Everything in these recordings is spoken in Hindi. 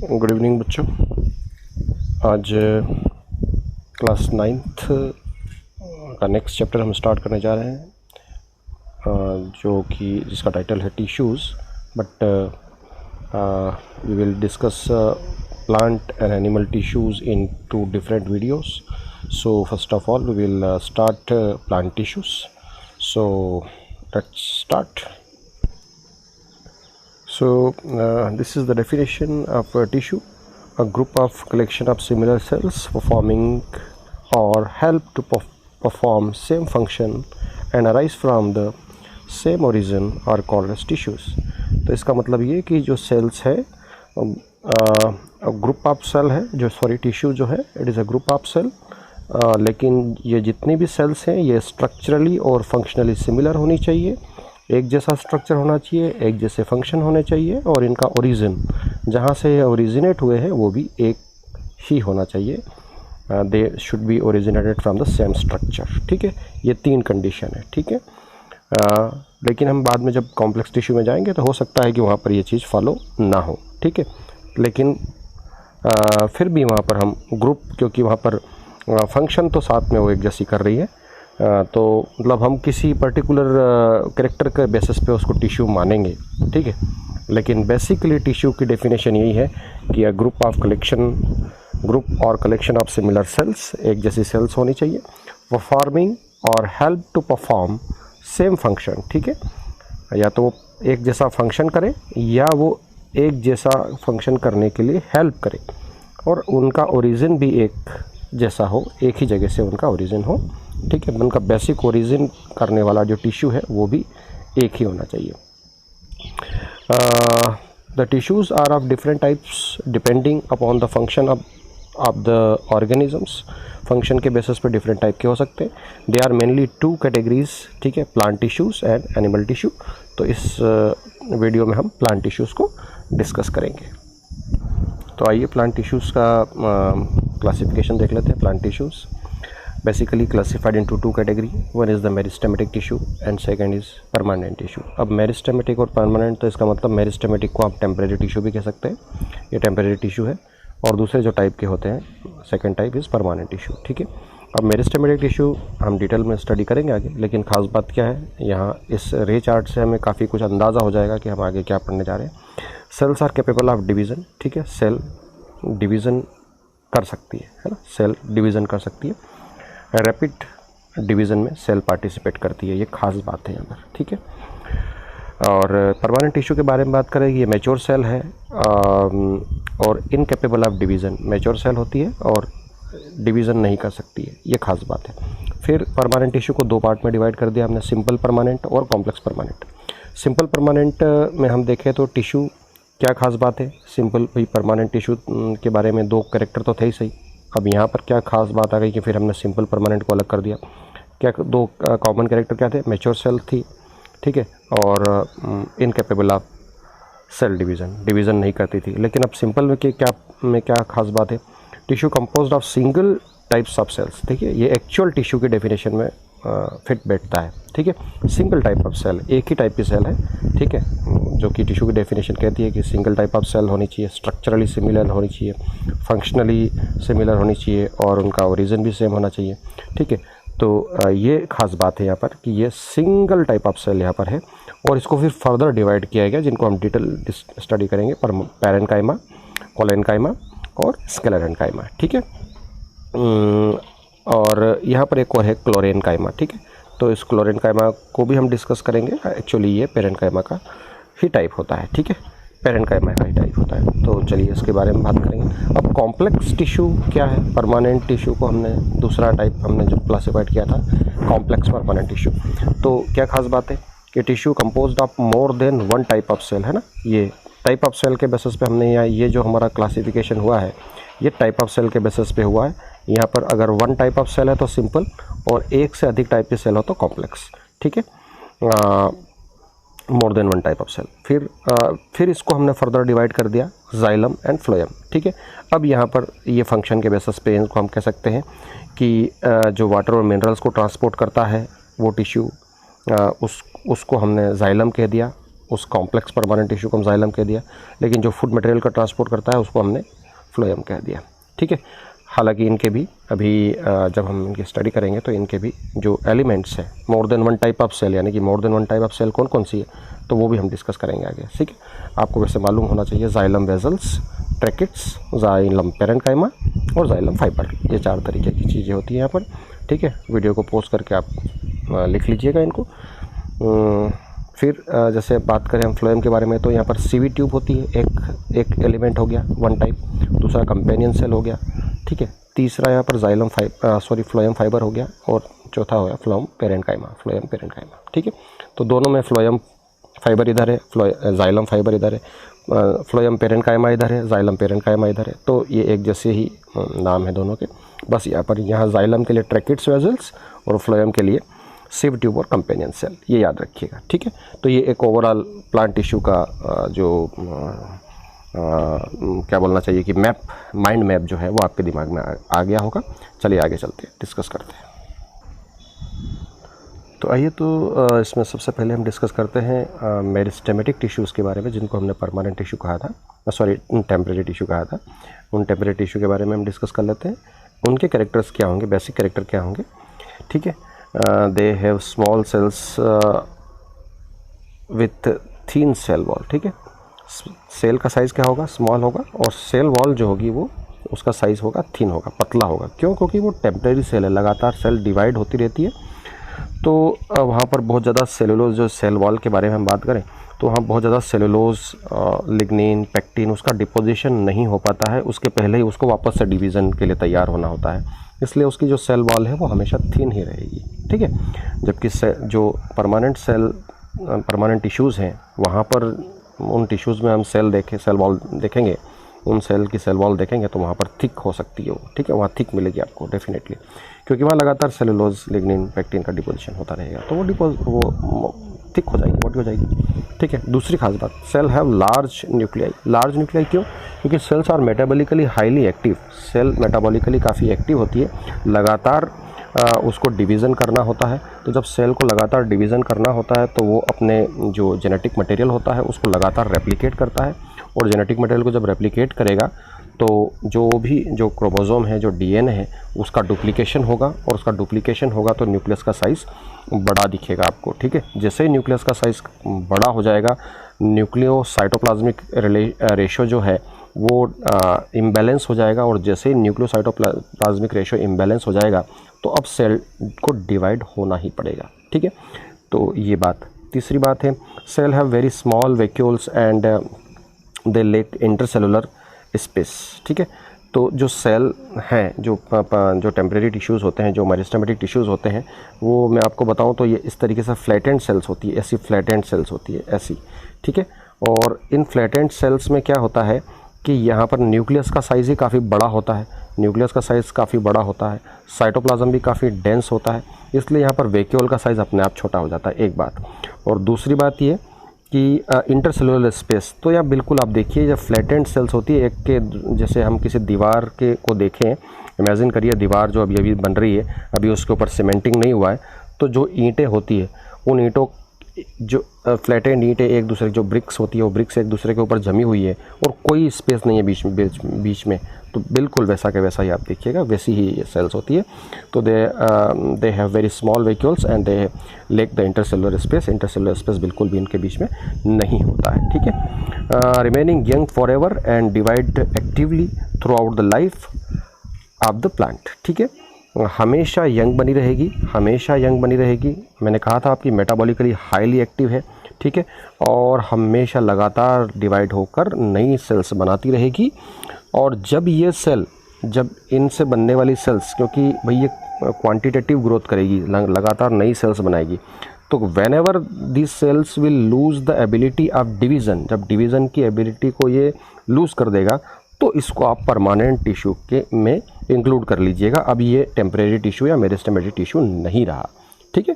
गुड इवनिंग बच्चों। आज क्लास 9th का नेक्स्ट चैप्टर हम स्टार्ट करने जा रहे हैं, जो कि जिसका टाइटल है tissues. But we will discuss plant and animal tissues in 2 different videos. So first of all we will start plant tissues. So let's start. So this is the definition of a tissue: a group of collection of similar cells performing or help to perform same function and arise from the same origin are called as tissues. तो इसका मतलब ये कि जो सेल्स है ग्रुप ऑफ सेल है, जो टिश्यू जो है it is a group of cell, लेकिन ये जितनी भी सेल्स हैं ये स्ट्रक्चरली और फंक्शनली सिमिलर होनी चाहिए, एक जैसा स्ट्रक्चर होना चाहिए, एक जैसे फंक्शन होने चाहिए, और इनका ओरिजिन जहाँ से ओरिजिनेट हुए हैं वो भी एक ही होना चाहिए। They should be originated from the same structure. ठीक है, ये 3 कंडीशन है। ठीक है, लेकिन हम बाद में जब कॉम्प्लेक्स टिश्यू में जाएंगे तो हो सकता है कि वहाँ पर ये चीज़ फॉलो ना हो। ठीक है, लेकिन फिर भी वहाँ पर हम ग्रुप, क्योंकि वहाँ पर फंक्शन तो साथ में वो एक जैसी कर रही है, तो मतलब हम किसी पर्टिकुलर कैरेक्टर के बेसिस पे उसको टिश्यू मानेंगे। ठीक है, लेकिन बेसिकली टिश्यू की डेफिनेशन यही है कि अ ग्रुप और कलेक्शन ऑफ सिमिलर सेल्स, एक जैसी सेल्स होनी चाहिए, परफॉर्मिंग और help to perform same function. ठीक है, या तो वो एक जैसा फंक्शन करे या वो एक जैसा फंक्शन करने के लिए हेल्प करे, और उनका ओरिजिन भी एक जैसा हो, एक ही जगह से उनका ओरिजिन हो। ठीक है, उनका बेसिक ओरिजिन करने वाला जो टिश्यू है वो भी एक ही होना चाहिए। The tissues are of different types depending upon the function of the organisms. Function के बेसिस पे डिफरेंट टाइप के हो सकते हैं। They are mainly 2 categories. ठीक है, plant tissues and animal tissue. तो इस वीडियो में हम प्लांट टिश्यूज़ को डिस्कस करेंगे। तो आइए प्लांट टिश्यूज़ का क्लासिफिकेशन देख लेते हैं। Plant tissues basically classified into 2 category. One is the meristematic tissue and second is permanent tissue. अब meristematic और permanent, तो इसका मतलब meristematic को आप temporary tissue भी कह सकते हैं, ये temporary tissue है, और दूसरे जो टाइप के होते हैं second type is permanent tissue. ठीक है, अब मेरिस्टेमेटिक टिश्यू हम डिटेल में स्टडी करेंगे आगे, लेकिन ख़ास बात क्या है, यहाँ इस रे चार्ट से हमें काफ़ी कुछ अंदाज़ा हो जाएगा कि हम आगे क्या पढ़ने जा रहे हैं। Cells are capable of division. ठीक है, सेल डिवीज़न कर सकती है ना, सेल डिवीज़न कर सकती है, रैपिड डिवीज़न में सेल पार्टिसिपेट करती है, ये खास बात है यहाँ पर। ठीक है, और परमानेंट टिश्यू के बारे में बात करें, ये मैच्योर सेल है और incapable of division. Mature cell होती है और डिवीज़न नहीं कर सकती है, ये खास बात है। फिर परमानेंट टिश्यू को 2 पार्ट में डिवाइड कर दिया हमने, सिंपल परमानेंट और कॉम्प्लेक्स परमानेंट। सिंपल परमानेंट में हम देखें तो टिश्यू क्या खास बात है, सिंपल भाई परमानेंट टिश्यू के बारे में 2 कैरेक्टर तो थे ही सही। अब यहाँ पर क्या खास बात आ गई कि फिर हमने सिंपल परमानेंट को अलग कर दिया। क्या 2 कॉमन कैरेक्टर क्या थे, मैच्योर सेल थी, ठीक है, और इनकेपेबल ऑफ सेल डिवीज़न नहीं करती थी। लेकिन अब सिंपल में क्या खास बात है, tissue composed of single types of cells. ठीक है, ये एक्चुअल टिश्यू की डेफिनेशन में फिट बैठता है। ठीक है, सिंगल टाइप ऑफ सेल, एक ही टाइप की सेल है। ठीक है, जो कि टिश्यू की डेफिनेशन कहती है कि सिंगल टाइप ऑफ सेल होनी चाहिए, स्ट्रक्चरली सिमिलर होनी चाहिए, फंक्शनली सिमिलर होनी चाहिए, और उनका ओरिजिन भी सेम होना चाहिए। ठीक है, तो ये खास बात है यहाँ पर कि ये सिंगल टाइप ऑफ सेल यहाँ पर है, और इसको फिर फर्दर डिवाइड किया गया, जिनको हम डिटेल स्टडी करेंगे, पैरेन्काइमा, कोलेन्काइमा और स्क्लेरेन्काइमा। ठीक है, और यहाँ पर एक और है क्लोरेन्काइमा। ठीक है, तो इस क्लोरेन्काइमा को भी हम डिस्कस करेंगे। एक्चुअली ये पैरेन्काइमा का ही टाइप होता है। ठीक है, पैरेन्काइमा का ही टाइप होता है। तो चलिए इसके बारे में बात करेंगे। अब कॉम्प्लेक्स टिश्यू क्या है, परमानेंट टिश्यू को हमने दूसरा टाइप हमने जो क्लासिफाइड किया था कॉम्प्लेक्स परमानेंट टिश्यू। तो क्या खास बात है कि tissue composed of more than 1 type of cell है ना, ये टाइप ऑफ सेल के बेसिस पे हमने यहाँ ये जो हमारा क्लासिफिकेशन हुआ है ये टाइप ऑफ सेल के बेसिस पे हुआ है। यहाँ पर अगर 1 टाइप ऑफ सेल है तो सिंपल, और एक से अधिक टाइप के सेल हो तो कॉम्प्लेक्स। ठीक है, more than 1 type of cell. फिर इसको हमने फर्दर डिवाइड कर दिया जाइलम एंड फ्लोएम। ठीक है, अब यहाँ पर ये फंक्शन के बेसिस पे इनको हम कह सकते हैं कि जो वाटर और मिनरल्स को ट्रांसपोर्ट करता है वो टिश्यू, उसको हमने जाइलम कह दिया। उस कॉम्प्लेक्स परमानेंट टिश्यू को हम जाइलम कह दिया, लेकिन जो फूड मटेरियल का ट्रांसपोर्ट करता है उसको हमने फ्लोएम कह दिया। ठीक है, हालांकि इनके भी अभी जब हम इनकी स्टडी करेंगे तो इनके भी जो एलिमेंट्स हैं, more than one type of cell, यानी कि more than one type of cell कौन कौन सी है, तो वो भी हम डिस्कस करेंगे आगे। ठीक है, आपको वैसे मालूम होना चाहिए जाइलम वेजल्स, ट्रैकिट्स, जाइलम पेरेन्काइमा और जाइलम फाइबर, ये 4 तरीके की चीज़ें होती हैं यहाँ पर। ठीक है, वीडियो को पॉज करके आप लिख लीजिएगा इनको। फिर जैसे बात करें हम फ्लोएम के बारे में, तो यहाँ पर सीवी ट्यूब होती है, एक एलिमेंट हो गया वन टाइप, दूसरा कंपेनियन सेल हो गया। ठीक है, तीसरा यहाँ पर फ्लोएम फाइबर हो गया, और चौथा हो गया फ्लोएम पेरेन्काइमा। ठीक है, तो दोनों में फ्लोएम फाइबर इधर है, जाइलम फाइबर इधर है, फ्लोएम पेरेन्काइमा इधर है, जाइलम पेरेन्काइमा इधर है, तो ये एक जैसे ही नाम है दोनों के। बस यहाँ जाइलम के लिए ट्रैकिट्स वेजल्स और फ्लोएम के लिए सिव ट्यूब और कंपेनियन सेल, ये याद रखिएगा। ठीक है, तो ये एक ओवरऑल प्लांट टिश्यू का क्या बोलना चाहिए कि माइंड मैप जो है वो आपके दिमाग में आ गया होगा। चलिए आगे चलते हैं, डिस्कस करते हैं। तो आइए, तो इसमें सबसे पहले हम डिस्कस करते हैं मेरिस्टेमेटिक टिश्यूज़ के बारे में, जिनको हमने परमानेंट टिश्यू कहा था, टेम्परेरी टिश्यू कहा था। उन टेम्परेरी टिश्यू के बारे में हम डिस्कस कर लेते हैं। उनके कैरेक्टर्स क्या होंगे, बेसिक कैरेक्टर क्या होंगे। ठीक है, they have small cells with thin cell wall. ठीक है, सेल का साइज़ क्या होगा, स्मॉल होगा, और सेल वॉल जो होगी वो उसका साइज़ होगा थिन होगा, पतला होगा। क्यों? क्योंकि वो टेम्परेरी सेल है, लगातार सेल डिवाइड होती रहती है, तो वहाँ पर बहुत ज़्यादा सेलुलोज, जो सेल वॉल के बारे में हम बात करें तो वहाँ बहुत ज़्यादा सेलुलोज, लिग्निन, पेक्टिन, उसका डिपोजिशन नहीं हो पाता है, उसके पहले ही उसको वापस से डिवीज़न के लिए तैयार होना होता है, इसलिए उसकी जो सेल वॉल है वो हमेशा थिन ही रहेगी। ठीक है, जबकि जो परमानेंट टिश्यूज़ हैं, वहाँ पर उन टिश्यूज़ में हम सेल वॉल देखेंगे, उन सेल की सेल वॉल देखेंगे तो वहाँ पर थिक हो सकती है वो। ठीक है, वहाँ थिक मिलेगी आपको डेफिनेटली, क्योंकि वहाँ लगातार सेलुलोज, लिग्निन, पेक्टिन का डिपोजिशन होता रहेगा, तो वो थिक हो जाएगी, मोटी हो जाएगी। ठीक है, दूसरी खास बात, cell have large nuclei. Large nuclei क्यों? क्योंकि cells are metabolically highly active. Cell metabolically काफ़ी एक्टिव होती है, लगातार उसको डिवीज़न करना होता है। तो जब सेल को लगातार डिवीज़न करना होता है तो वो अपने जो जेनेटिक मटेरियल होता है उसको लगातार रेप्लिकेट करता है, और जेनेटिक मटेरियल को जब रेप्लिकेट करेगा तो जो क्रोमोसोम है, जो डीएनए है, उसका डुप्लीकेशन होगा, और उसका डुप्लीकेशन होगा तो न्यूक्लियस का साइज़ बड़ा दिखेगा आपको। ठीक है, जैसे ही न्यूक्लियस का साइज़ बड़ा हो जाएगा, न्यूक्लियोसाइटोप्लाज्मिक रेशो जो है वो इम्बैलेंस हो जाएगा, और जैसे ही न्यूक्लियोसाइटोप्लाज्मिक रेशो इम्बैलेंस हो जाएगा तो अब सेल को डिवाइड होना ही पड़ेगा। ठीक है, तो ये बात। तीसरी बात है, cell have very small vacuoles and they lack intercellular space. ठीक है, तो जो सेल हैं, जो टेम्परेरी टिश्यूज़ होते हैं, जो मेरिस्टेमेटिक टिश्यूज़ होते हैं, वो मैं आपको बताऊं तो ये इस तरीके से फ्लैटेंड सेल्स होती है, ऐसी फ्लैटेंड सेल्स होती है ऐसी। ठीक है, और इन फ्लैटेंड सेल्स में क्या होता है कि यहाँ पर न्यूक्लियस का साइज़ ही काफ़ी बड़ा होता है, न्यूक्लियस का साइज़ काफ़ी बड़ा होता है, साइटोप्लाज्म भी काफ़ी डेंस होता है, इसलिए यहाँ पर वैक्यूल का साइज़ अपने आप छोटा हो जाता है, एक बात। और दूसरी बात ये कि इंटरसेलुलर स्पेस, तो यहाँ बिल्कुल आप देखिए, जब फ्लैटेंड सेल्स होती है, एक के जैसे हम किसी दीवार को देखें, इमेजिन करिए दीवार जो अभी बन रही है, अभी उसके ऊपर सीमेंटिंग नहीं हुआ है, तो जो ईंटें होती है, उन ईंटों जो फ्लैटेंड ईंटें एक दूसरे, जो ब्रिक्स होती है, वो ब्रिक्स एक दूसरे के ऊपर जमी हुई है और कोई स्पेस नहीं है बीच में, तो बिल्कुल वैसा के वैसा ही आप देखिएगा, वैसी ही ये सेल्स होती है। तो they have very small vacuoles and they lack the intercellular space. Intercellular space बिल्कुल भी इनके बीच में नहीं होता है। ठीक है, remaining young for ever and divide actively through out the life of the plant. ठीक है, हमेशा यंग बनी रहेगी, हमेशा यंग बनी रहेगी। मैंने कहा था आपकी मेटाबॉलिकली हाईली एक्टिव है। ठीक है, और हमेशा लगातार डिवाइड होकर नई सेल्स बनाती रहेगी, और जब इनसे बनने वाली सेल्स, क्योंकि भाई ये क्वांटिटेटिव ग्रोथ करेगी, लगातार नई सेल्स बनाएगी, तो whenever this cells will lose the ability of division, जब डिवीज़न की एबिलिटी को ये लूज़ कर देगा तो इसको आप परमानेंट टिश्यू में इंक्लूड कर लीजिएगा। अब ये टेम्परेरी टिश्यू या मेरिस्टेमेटिक टिश्यू नहीं रहा। ठीक है,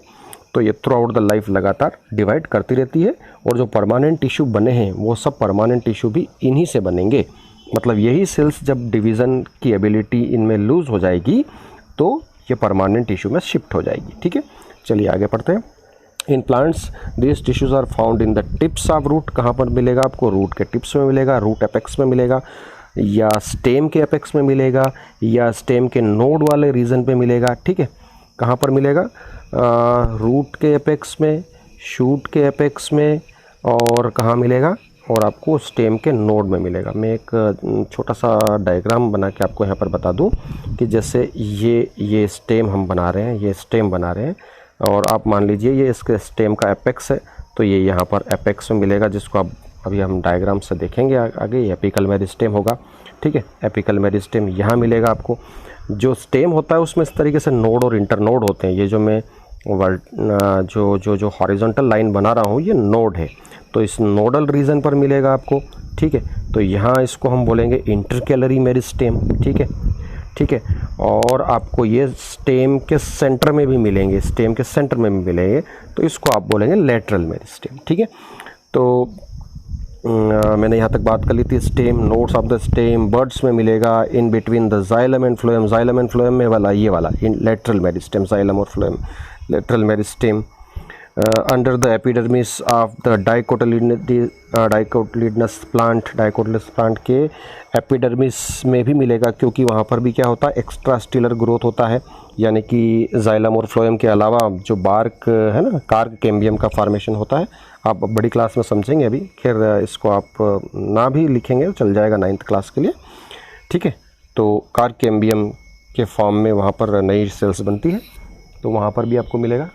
तो ये थ्रू आउट द लाइफ लगातार डिवाइड करती रहती है, और जो परमानेंट टिश्यू बने हैं वो सब परमानेंट टिश्यू भी इन्हीं से बनेंगे। मतलब यही सेल्स जब डिवीज़न की एबिलिटी इनमें लूज़ हो जाएगी तो ये परमानेंट टिश्यू में शिफ्ट हो जाएगी। ठीक है, चलिए आगे पढ़ते हैं। In plants this tissues are found in the tips of root. कहाँ पर मिलेगा आपको? रूट के टिप्स में मिलेगा, रूट एपेक्स में मिलेगा, या स्टेम के एपेक्स में मिलेगा, या स्टेम के नोड वाले रीजन पे मिलेगा। ठीक है, कहाँ पर मिलेगा? रूट के एपेक्स में, शूट के एपेक्स में, और कहाँ मिलेगा? और आपको स्टेम के नोड में मिलेगा। मैं एक छोटा सा डायग्राम बना के आपको यहाँ पर बता दूँ कि जैसे ये स्टेम हम बना रहे हैं, ये स्टेम बना रहे हैं, और आप मान लीजिए ये इसके स्टेम का एपेक्स है, तो ये यहाँ पर एपेक्स में मिलेगा, जिसको आप अभी हम डायग्राम से देखेंगे आगे। ये एपिकल मेरिस्टेम होगा। ठीक है, एपिकल मेरिस्टेम यहाँ मिलेगा आपको। जो स्टेम होता है उसमें इस तरीके से नोड और इंटरनोड होते हैं। ये जो मैं जो हॉरिजॉन्टल लाइन बना रहा हूँ ये नोड है, तो इस नोडल रीजन पर मिलेगा आपको। ठीक है, तो यहाँ इसको हम बोलेंगे इंटरकैलरी मेरिस्टेम। ठीक है, ठीक है, और आपको ये स्टेम के सेंटर में भी मिलेंगे, स्टेम के सेंटर में भी मिलेंगे, तो इसको आप बोलेंगे लेटरल मेरिस्टेम। ठीक है, तो मैंने यहाँ तक बात कर ली थी stem, nodes of the stem, birds में मिलेगा इन between the xylem and phloem. Xylem and phloem में वाला ये वाला इन लेटरल मेरिस्टेम, जाइलम और phloem lateral meristem. Under the epidermis of the dicotyledonous plant, dicotyledonous plant के एपिडर्मिस में भी मिलेगा, क्योंकि वहाँ पर भी क्या होता है? एक्स्ट्रा स्टिलर ग्रोथ होता है, यानी कि जाइलम और फ्लोएम के अलावा जो बार्क है ना, कार्क कैम्बियम का फॉर्मेशन होता है। आप बड़ी क्लास में समझेंगे अभी, खैर इसको आप ना भी लिखेंगे चल जाएगा 9th क्लास के लिए। ठीक है, तो कार्क कैम्बियम के फॉर्म में वहाँ पर नई सेल्स बनती है, तो वहाँ पर भी आपको मिलेगा।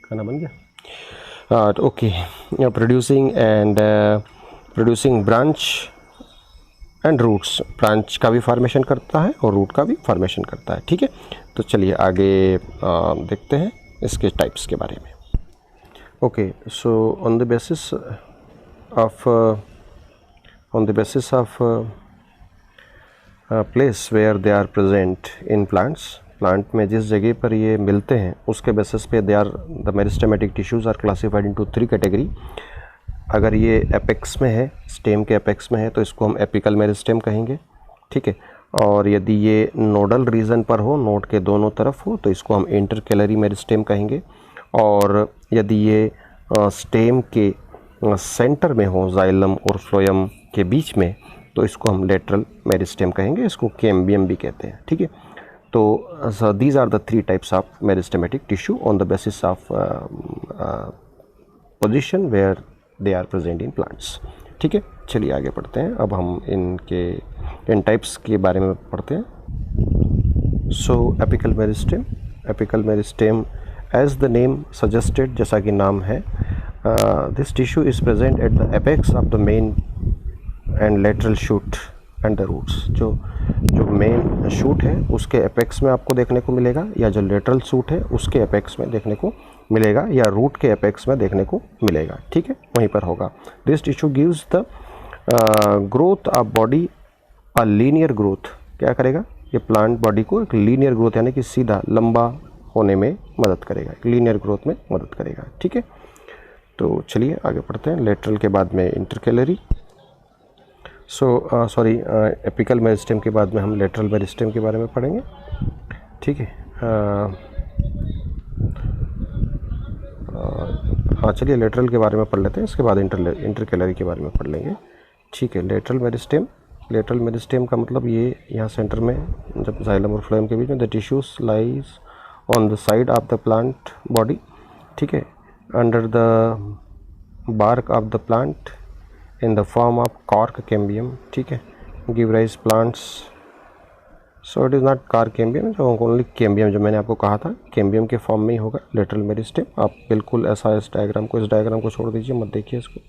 खाना बन गया? Okay, producing branch and roots. Branch का भी फॉर्मेशन करता है और रूट का भी फॉर्मेशन करता है। ठीक है, तो चलिए आगे देखते हैं इसके टाइप्स के बारे में। Okay, so on the basis of place where they are present in plants, plant में जिस जगह पर ये मिलते हैं उसके बेसिस पे they are the meristematic tissues are classified into 3 category. अगर ये एपेक्स में है, स्टेम के एपेक्स में है, तो इसको हम एपिकल मेरिस्टेम कहेंगे। ठीक है, और यदि ये नोडल रीजन पर हो, नोड के दोनों तरफ हो, तो इसको हम इंटरकैलरी मेरिस्टेम कहेंगे। और यदि ये स्टेम के सेंटर में हो, जाइलम और फ्लोएम के बीच में, तो इसको हम लेटरल मेरिस्टेम कहेंगे, इसको कैम्बियम भी कहते हैं। ठीक है, तो these are the 3 types of meristematic tissue on the basis of position where they are present in plants. ठीक है, चलिए आगे पढ़ते हैं। अब हम इन टाइप्स के बारे में पढ़ते हैं। So apical meristem as the name suggested, जैसा कि नाम है, this tissue is present at the apex of the main and lateral shoot and the roots. जो मेन शूट है उसके एपेक्स में आपको देखने को मिलेगा, या जो लेटरल शूट है उसके एपेक्स में देखने को मिलेगा, या रूट के एपेक्स में देखने को मिलेगा। ठीक है, वहीं पर होगा। This tissue gives the growth of body a linear growth. क्या करेगा? ये प्लांट बॉडी को एक लीनियर ग्रोथ यानी कि सीधा लंबा होने में मदद करेगा, लीनियर ग्रोथ में मदद करेगा। ठीक है, तो चलिए आगे पढ़ते हैं। लेटरल के बाद में इंटरकैलरी, एपिकल मेरिस्टेम के बाद में हम लेटरल मेरिस्टेम के बारे में पढ़ेंगे। ठीक है, हाँ चलिए लेटरल के बारे में पढ़ लेते हैं, इसके बाद इंटरकैलरी के बारे में पढ़ लेंगे। ठीक है, लेटरल मेरिस्टेम का मतलब ये यहाँ सेंटर में, जब जाइलम और फ्लोएम के बीच में, the tissues lies on the side of the plant body. ठीक है, under the bark of the plant in the form of cork cambium. ठीक है, give rise plants, so it is not cork cambium, जो only cambium, जो मैंने आपको कहा था cambium के फॉर्म में ही होगा लेटरल मेरिस्टेम। आप बिल्कुल ऐसा इस डायग्राम को छोड़ दीजिए, मत देखिए इसको,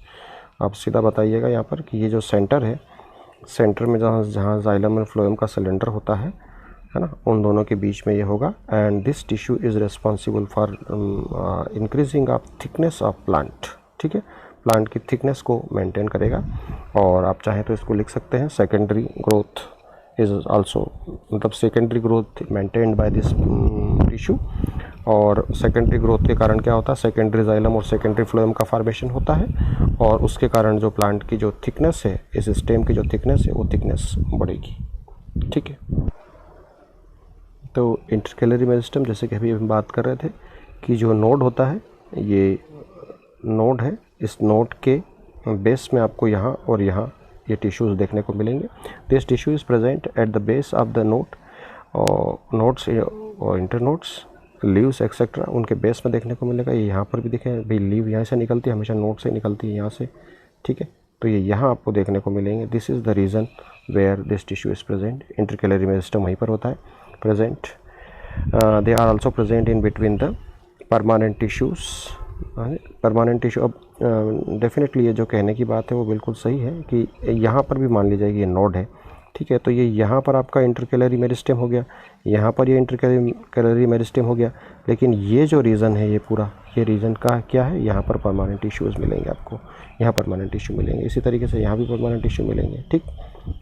आप सीधा बताइएगा यहाँ पर कि ये जो सेंटर है, सेंटर में जहाँ जाइलम और फ्लोएम का सिलेंडर होता है ना, उन दोनों के बीच में ये होगा। And this tissue is responsible for increasing of thickness of plant. ठीक है, प्लांट की थिकनेस को मेंटेन करेगा, और आप चाहें तो इसको लिख सकते हैं सेकेंडरी ग्रोथ इज आल्सो, मतलब secondary growth maintained by this tissue. और सेकेंडरी ग्रोथ के कारण क्या होता है? सेकेंडरी जाइलम और सेकेंडरी फ्लोएम का फॉर्मेशन होता है, और उसके कारण जो प्लांट की जो थिकनेस है, इस स्टेम की जो थिकनेस है, वो थिकनेस बढ़ेगी। ठीक है, तो इंटरकैलरी मेरिस्टेम, जैसे कि अभी हम बात कर रहे थे कि जो नोड होता है ये नोड है, इस नोड के बेस में आपको यहाँ और यहाँ ये टिश्यूज़ देखने को मिलेंगे। This tissue is present at the base of the node, और नोड्स और इंटरनोड्स, लीव्स एक्सेट्रा उनके बेस में देखने को मिलेगा। ये यहाँ पर भी दिखे भाई, लीव यहाँ से निकलती है, हमेशा नोड से निकलती है यहाँ से, ठीक है। तो ये यहाँ आपको देखने को मिलेंगे। This is the reason where this tissue is present. Intercalary meristem वहीं पर होता है present. They are also present in between the permanent tissues. Permanent tissue, अब डेफिनेटली ये जो कहने की बात है वो बिल्कुल सही है कि यहाँ पर भी मान लीजिए कि ये नोड है, ठीक है। तो ये यहाँ पर आपका इंटरकैलरी मेरिस्टेम हो गया, यहाँ पर ये इंटरकैलरी मेरिस्टेम हो गया, लेकिन ये जो रीज़न है ये पूरा, ये रीज़न का क्या है, यहाँ पर परमानेंट टिश्यूज़ मिलेंगे आपको, यहाँ परमानेंट टिश्यू मिलेंगे, इसी तरीके से यहाँ भी परमानेंट टिश्यू मिलेंगे, ठीक।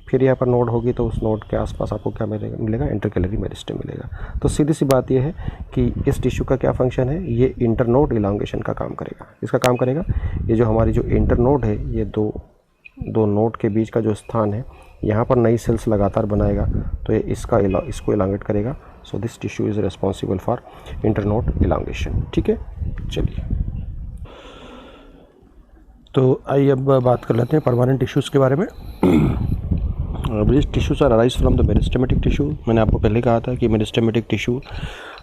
फिर यहाँ पर नोड होगी तो उस नोड के आसपास आपको क्या मिलेगा, इंटरकैलरी मेरिस्टेम मिलेगा। तो सीधी सी बात ये है कि इस टिश्यू का क्या फंक्शन है, ये इंटरनोड इलांगेशन का काम करेगा। इसका काम करेगा, ये जो हमारी जो इंटरनोड है, ये दो नोड के बीच का जो स्थान है, यहाँ पर नई सेल्स लगातार बनाएगा, तो ये इसको इलांगेट करेगा। So this tissue is responsible for internode elongation, ठीक है। चलिए, तो आइए अब बात कर लेते हैं परमानेंट टिश्यूज़ के बारे में। This tissues are arise from the meristematic tissue. मैंने आपको पहले कहा था कि मेरिस्टेमेटिक टिश्यू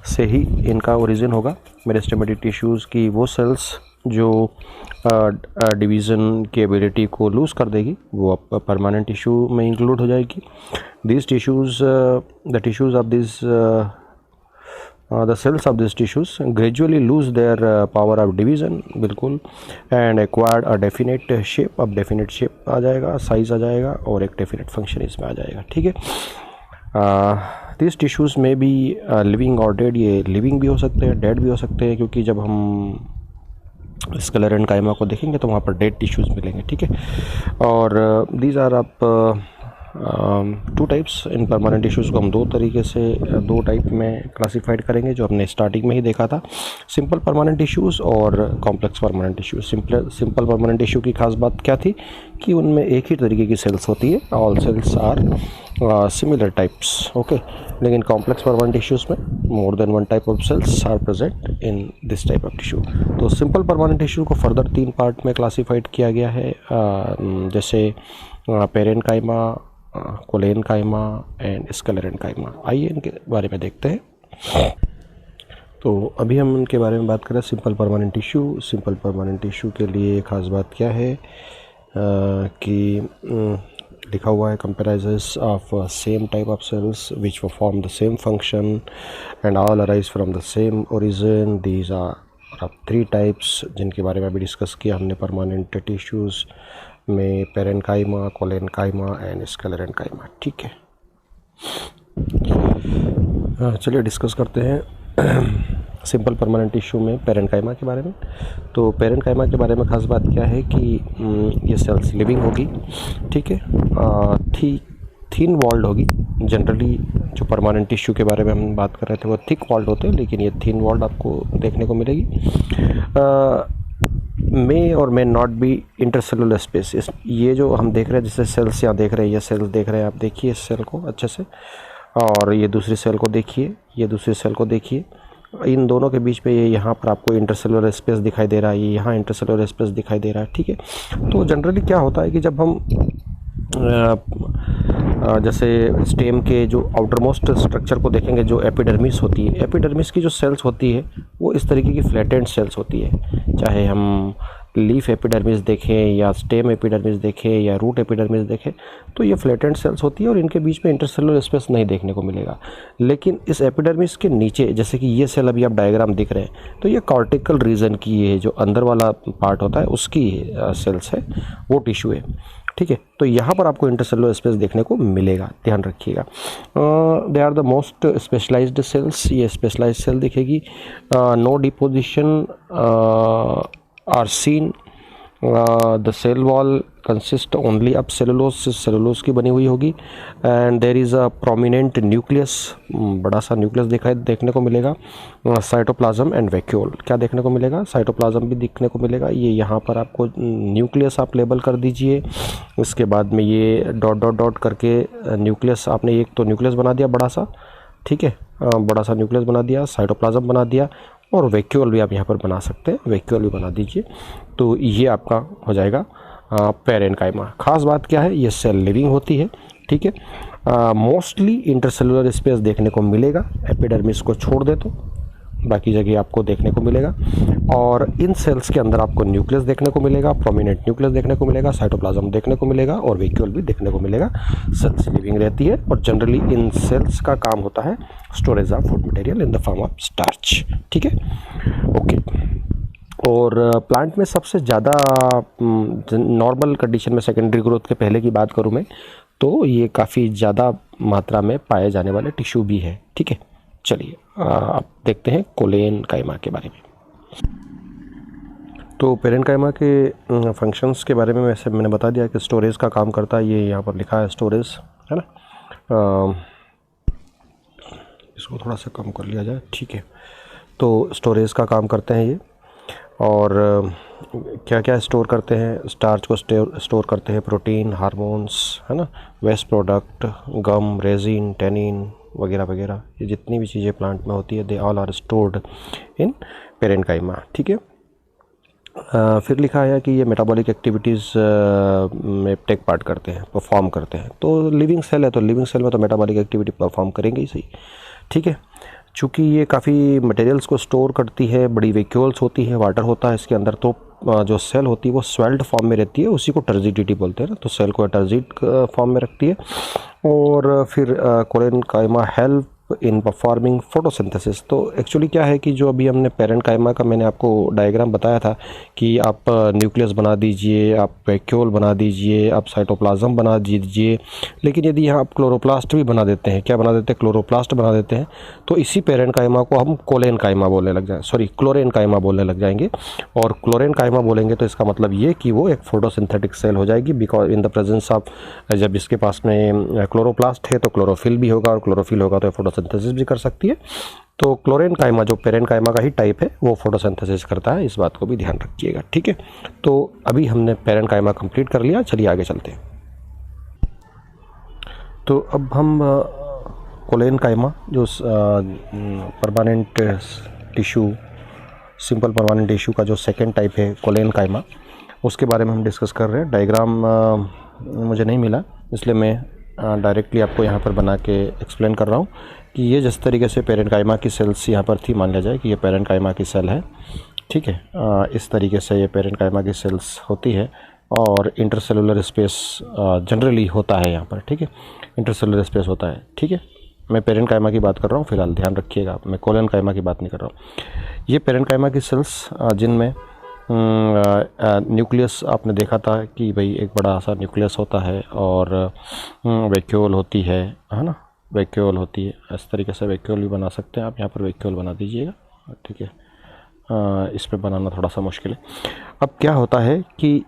से ही इनका ओरिजिन होगा। मेरिस्टेमेटिक टिश्यूज़ की वो सेल्स जो डिवीज़न की एबिलिटी को लूज़ कर देगी, वो परमानेंट टिश्यू में इंक्लूड हो जाएगी। This tissues, the tissues of this the cells of these tissues gradually lose their power of division, बिल्कुल, and acquired a definite shape। अब definite shape आ जाएगा, size आ जाएगा, और एक definite function इसमें आ जाएगा, ठीक है। these tissues may be living or dead। ये living भी हो सकते हैं, dead भी हो सकते हैं, क्योंकि जब हम स्केलेटन एंड काइमा को देखेंगे तो वहाँ पर डेड टिश्यूज़ मिलेंगे, ठीक है। और दीज आर आप टू टाइप्स। इन परमानेंट टिश्यूज़ को हम दो टाइप में क्लासिफाइड करेंगे, जो हमने स्टार्टिंग में ही देखा था, सिंपल परमानेंट टिश्यूज़ और complex permanent tissues. Simple permanent tissue की खास बात क्या थी कि उनमें एक ही तरीके की सेल्स होती है, all cells are similar types, okay. लेकिन कॉम्प्लेक्स परमानेंट टिश्यूज़ में more than one type of cells are present in this type of tissue. तो सिंपल परमानेंट टिश्यू को फर्दर 3 पार्ट में क्लासिफाइड किया गया है, जैसे पेरेन्काइमा, कोलेनकाइमा एंड स्क्लेरेन्काइमा। आइए इनके बारे में देखते हैं। तो अभी हम इनके बारे में बात करें, simple permanent tissue. Simple permanent tissue के लिए खास बात क्या है कि लिखा हुआ है, comprises of same type of cells which perform the same function and all arise from the same origin. These are 3 types जिनके बारे में अभी डिस्कस किया हमने परमानेंट टिश्यूज़ में, पेरेन्काइमा, कोलेनकाइमा एंड स्क्लेरेन्काइमा, ठीक है। चलिए डिस्कस करते हैं सिंपल परमानेंट टिश्यू में पेरेन्काइमा के बारे में। तो पेरेन्काइमा के बारे में खास बात क्या है कि ये सेल्स लिविंग होगी, ठीक है, थिन वॉल्ड होगी। जनरली जो परमानेंट टिश्यू के बारे में हम बात कर रहे थे वो थिक वॉल्ड होते हैं, लेकिन ये थिन वॉल्ड आपको देखने को मिलेगी। मे और may not be intercellular space. ये जो हम देख रहे हैं, जैसे सेल्स यहाँ देख रहे हैं, ये सेल्स देख रहे हैं आप, देखिए इस सेल को अच्छे से, और ये दूसरी सेल को देखिए, ये दूसरी सेल को देखिए, इन दोनों के बीच में ये यहाँ पर आपको इंटरसेलुलर स्पेस दिखाई दे रहा है, ये यहाँ इंटरसेलुलर स्पेस दिखाई दे रहा है, ठीक है। तो जनरली क्या होता है कि जब हम जैसे स्टेम के जो आउटरमोस्ट स्ट्रक्चर को देखेंगे, जो एपिडर्मिस होती है, एपिडर्मिस की जो सेल्स होती है वो इस तरीके की फ्लैटेंड सेल्स होती है। चाहे हम लीफ एपिडर्मिस देखें या स्टेम एपिडर्मिस देखें या रूट एपिडर्मिस देखें, तो ये फ्लैटेंड सेल्स होती है और इनके बीच में इंटरसेलुलर स्पेस नहीं देखने को मिलेगा। लेकिन इस एपिडर्मिस के नीचे, जैसे कि ये सेल अभी आप डायग्राम दिख रहे हैं, तो ये कॉर्टिकल रीजन की, ये जो अंदर वाला पार्ट होता है उसकी सेल्स है, वो टिश्यू है, ठीक है। तो यहाँ पर आपको इंटरसेलुलर स्पेस देखने को मिलेगा, ध्यान रखिएगा। They are the most specialised cells. ये स्पेशलाइज्ड सेल दिखेगी। No deposition are seen. The cell wall consist only of cellulose, cellulose की बनी हुई होगी। And there is a prominent nucleus, बड़ा सा न्यूक्लियस देखने को मिलेगा। साइटोप्लाज्म एंड वैक्यूल, क्या देखने को मिलेगा, साइटोप्लाज्म भी दिखने को मिलेगा। ये यहाँ पर आपको न्यूक्लियस आप लेबल कर दीजिए, उसके बाद में ये डॉट डॉट डॉट करके न्यूक्लियस, आपने एक तो न्यूक्लियस बना दिया बड़ा सा, ठीक है, बड़ा सा न्यूक्लियस बना दिया, साइटोप्लाज्म बना दिया, और वैक्यूल भी आप यहाँ पर बना सकते हैं, वैक्यूल भी बना दीजिए। तो ये आपका हो जाएगा पेरेन्काइमा। खास बात क्या है, ये सेल लिविंग होती है, ठीक है। मोस्टली इंटरसेलुलर स्पेस देखने को मिलेगा, एपिडर्मिस को छोड़ दे तो बाकी जगह आपको देखने को मिलेगा। और इन सेल्स के अंदर आपको न्यूक्लियस देखने को मिलेगा, प्रोमिनेंट न्यूक्लियस देखने को मिलेगा, साइटोप्लाज्म देखने को मिलेगा और वैक्यूल भी देखने को मिलेगा। सेल्स लिविंग रहती है और जनरली इन सेल्स का काम होता है storage of food material in the form of starch, ठीक है, ओके। और प्लांट में सबसे ज़्यादा नॉर्मल कंडीशन में सेकेंडरी ग्रोथ के पहले की बात करूँ मैं, तो ये काफ़ी ज़्यादा मात्रा में पाए जाने वाले टिश्यू भी है, ठीक है। चलिए अब देखते हैं कोलेनकाइमा के बारे में। तो पेरेन्काइमा के फंक्शंस के बारे में वैसे मैंने बता दिया कि स्टोरेज का काम करता है, ये यहाँ पर लिखा है स्टोरेज, है ना। इसको थोड़ा सा कम कर लिया जाए, ठीक है। तो स्टोरेज का काम करते हैं ये, और क्या क्या स्टोर करते हैं, स्टार्च को स्टोर करते हैं, प्रोटीन, हार्मोन्स, है ना, वेस्ट प्रोडक्ट, गम, रेजिन, टेनिन वगैरह वगैरह, ये जितनी भी चीज़ें प्लांट में होती है they all are stored in parenchyma, ठीक है। फिर लिखा है कि ये मेटाबॉलिक एक्टिविटीज़ में टेक पार्ट करते हैं, परफॉर्म करते हैं। तो लिविंग सेल है तो लिविंग सेल में तो मेटाबॉलिक एक्टिविटी परफॉर्म करेंगे ही सही, ठीक है। चूँकि ये काफ़ी मटेरियल्स को स्टोर करती है, बड़ी वैक्यूल्स होती है, वाटर होता है इसके अंदर, तो जो सेल होती है वो स्वेल्ड फॉर्म में रहती है, उसी को टर्जिडिटी बोलते हैं ना, तो सेल को टर्जिड फॉर्म में रखती है। और फिर collenchyma help in performing photosynthesis. तो एक्चुअली क्या है कि जो अभी हमने पेरेन्काइमा का मैंने आपको डायग्राम बताया था कि आप न्यूक्लियस बना दीजिए, आप वैक्यूल बना दीजिए, आप साइटोप्लाज्म बना दीजिए, लेकिन यदि यहाँ आप क्लोरोप्लास्ट भी बना देते हैं, क्या बना देते हैं, क्लोरोप्लास्ट बना देते हैं, तो इसी पेरेन्काइमा को हम कोलेनकाइमा बोलने लग जाए, सॉरी क्लोरेनकाइमा बोलने लग जाएंगे। और क्लोरेनकाइमा बोलेंगे तो इसका मतलब ये कि वो एक फोटोसिंथेटिक सेल हो जाएगी, because in the presence of, जब इसके पास में क्लोरोप्लास्ट है तो क्लोरोफिल भी होगा, और क्लोरोफिल होगा तो फोटोसिंथेसिस भी कर सकती है। तो क्लोरेनकाइमा जो पेरेन्काइमा का ही टाइप है वो फोटोसिंथेसिस करता है, इस बात को भी ध्यान रखिएगा, ठीक है। तो अभी हमने पेरेन्काइमा कंप्लीट कर लिया, चलिए आगे चलते हैं। तो अब हम कोलेनकाइमा जो permanent tissue, simple permanent tissue का जो सेकेंड टाइप है कोलेनकाइमा, उसके बारे में हम डिस्कस कर रहे हैं। डायग्राम मुझे नहीं मिला, इसलिए मैं डायरेक्टली आपको यहाँ पर बना के एक्सप्लेन कर रहा हूँ कि ये जिस तरीके से पेरेन्काइमा की सेल्स यहाँ पर थी, मान लिया जाए कि ये पेरेन्काइमा की सेल है, ठीक है। इस तरीके से ये पेरेन्काइमा की सेल्स होती है और इंटरसेलुलर स्पेस जनरली होता है यहाँ पर, ठीक है, इंटरसेलुलर स्पेस होता है, ठीक है। मैं पेरेन्काइमा की बात कर रहा हूँ फिलहाल, ध्यान रखिएगा, मैं कोलेनकाइमा की बात नहीं कर रहा हूँ। ये पेरेन्काइमा की सेल्स जिनमें न्यूक्लियस आपने देखा था कि भाई एक बड़ा सा न्यूक्लियस होता है और वैक्यूल होती है ना, वैक्यूल होती है। इस तरीके से वैक्यूल भी बना सकते हैं आप, यहाँ पर वैक्यूल बना दीजिएगा, ठीक है। इस पर बनाना थोड़ा सा मुश्किल है। अब क्या होता है कि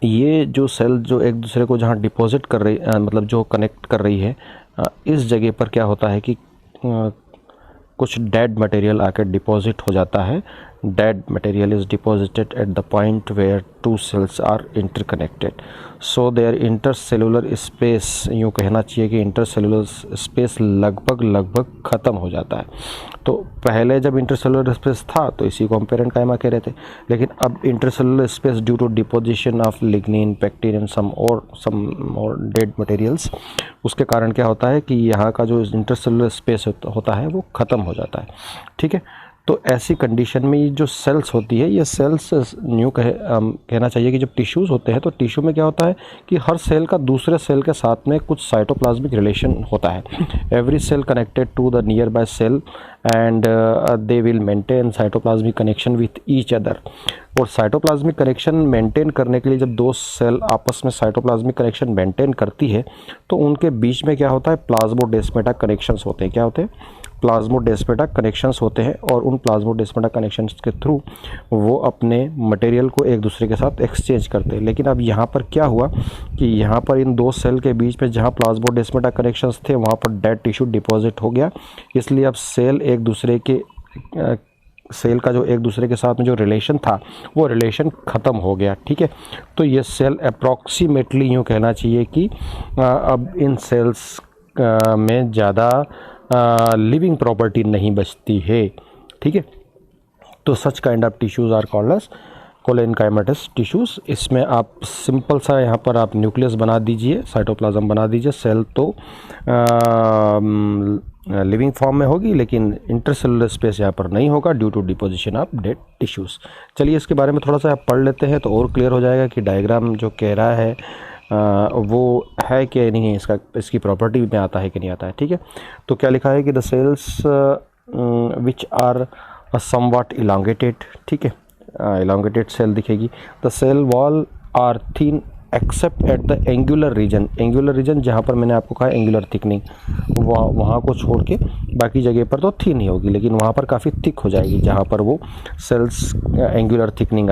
ये जो सेल जो एक दूसरे को जहाँ डिपॉजिट कर रही, मतलब जो कनेक्ट कर रही है, इस जगह पर क्या होता है कि कुछ डेड मटेरियल आकर डिपॉजिट हो जाता है। Dead material is deposited at the point where two cells are interconnected, so there intercellular space, यूँ कहना चाहिए कि इंटरसेलुलर स्पेस लगभग ख़त्म हो जाता है। तो पहले जब इंटरसेलुलर स्पेस था तो इसी को हम पेरेन्काइमा कह रहे थे, लेकिन अब intercellular space due to deposition of lignin, pectin and some और डेड मटेरियल्स, उसके कारण क्या होता है कि यहाँ का जो इंटरसेलुलर स्पेस होता है वो ख़त्म हो जाता है, ठीक है। तो ऐसी कंडीशन में ये जो सेल्स होती है, ये सेल्स कहना चाहिए कि जब टिश्यूज़ होते हैं तो टिश्यू में क्या होता है कि हर सेल का दूसरे सेल के साथ में कुछ साइटोप्लाज्मिक रिलेशन होता है। Every cell connected to the nearby cell and they will maintain cytoplasmic connection with each other. और साइटोप्लाज्मिक कनेक्शन मेंटेन करने के लिए जब दो सेल आपस में साइटोप्लाज्मिक कनेक्शन मेंटेन करती है तो उनके बीच में क्या होता है, प्लाज्मोडेस्माटा कनेक्शंस होते हैं। क्या होते हैं? प्लाज्मोडेस्माटा कनेक्शंस होते हैं, और उन प्लाज्मोडेस्माटा कनेक्शंस के थ्रू वो अपने मटेरियल को एक दूसरे के साथ एक्सचेंज करते हैं। लेकिन अब यहाँ पर क्या हुआ कि यहाँ पर इन दो सेल के बीच में जहाँ प्लाज्मोडेस्माटा कनेक्शंस थे वहाँ पर डेड टिश्यू डिपॉजिट हो गया, इसलिए अब सेल का जो एक दूसरे के साथ में जो रिलेशन था वो रिलेशन ख़त्म हो गया, ठीक है। तो ये सेल अप्रॉक्सीमेटली यूँ कहना चाहिए कि अब इन सेल्स में ज़्यादा लिविंग प्रॉपर्टी नहीं बचती है, ठीक है। तो such kind of tissues are called as collenchymatous tissues. इसमें आप सिंपल सा यहाँ पर आप न्यूक्लियस बना दीजिए, साइटोप्लाज्म बना दीजिए। सेल तो लिविंग फॉर्म में होगी, लेकिन इंटरसेलुलर स्पेस यहाँ पर नहीं होगा due to deposition of dead tissues. चलिए इसके बारे में थोड़ा सा आप पढ़ लेते हैं तो और क्लियर हो जाएगा कि डायग्राम जो कह रहा है वो है कि नहीं है, इसकी प्रॉपर्टी में आता है कि नहीं आता है। ठीक है, तो क्या लिखा है कि the cells which are somewhat elongated, ठीक है, इलांगेटेड सेल दिखेगी। The cell wall are thin except at the angular region, angular region जहाँ पर मैंने आपको कहा एंगुलर थिकनिंग, वहाँ को छोड़ के बाकी जगह पर तो थिन ही होगी, लेकिन वहाँ पर काफ़ी थिक हो जाएगी जहाँ पर वो सेल्स एंगुलर थिकनिंग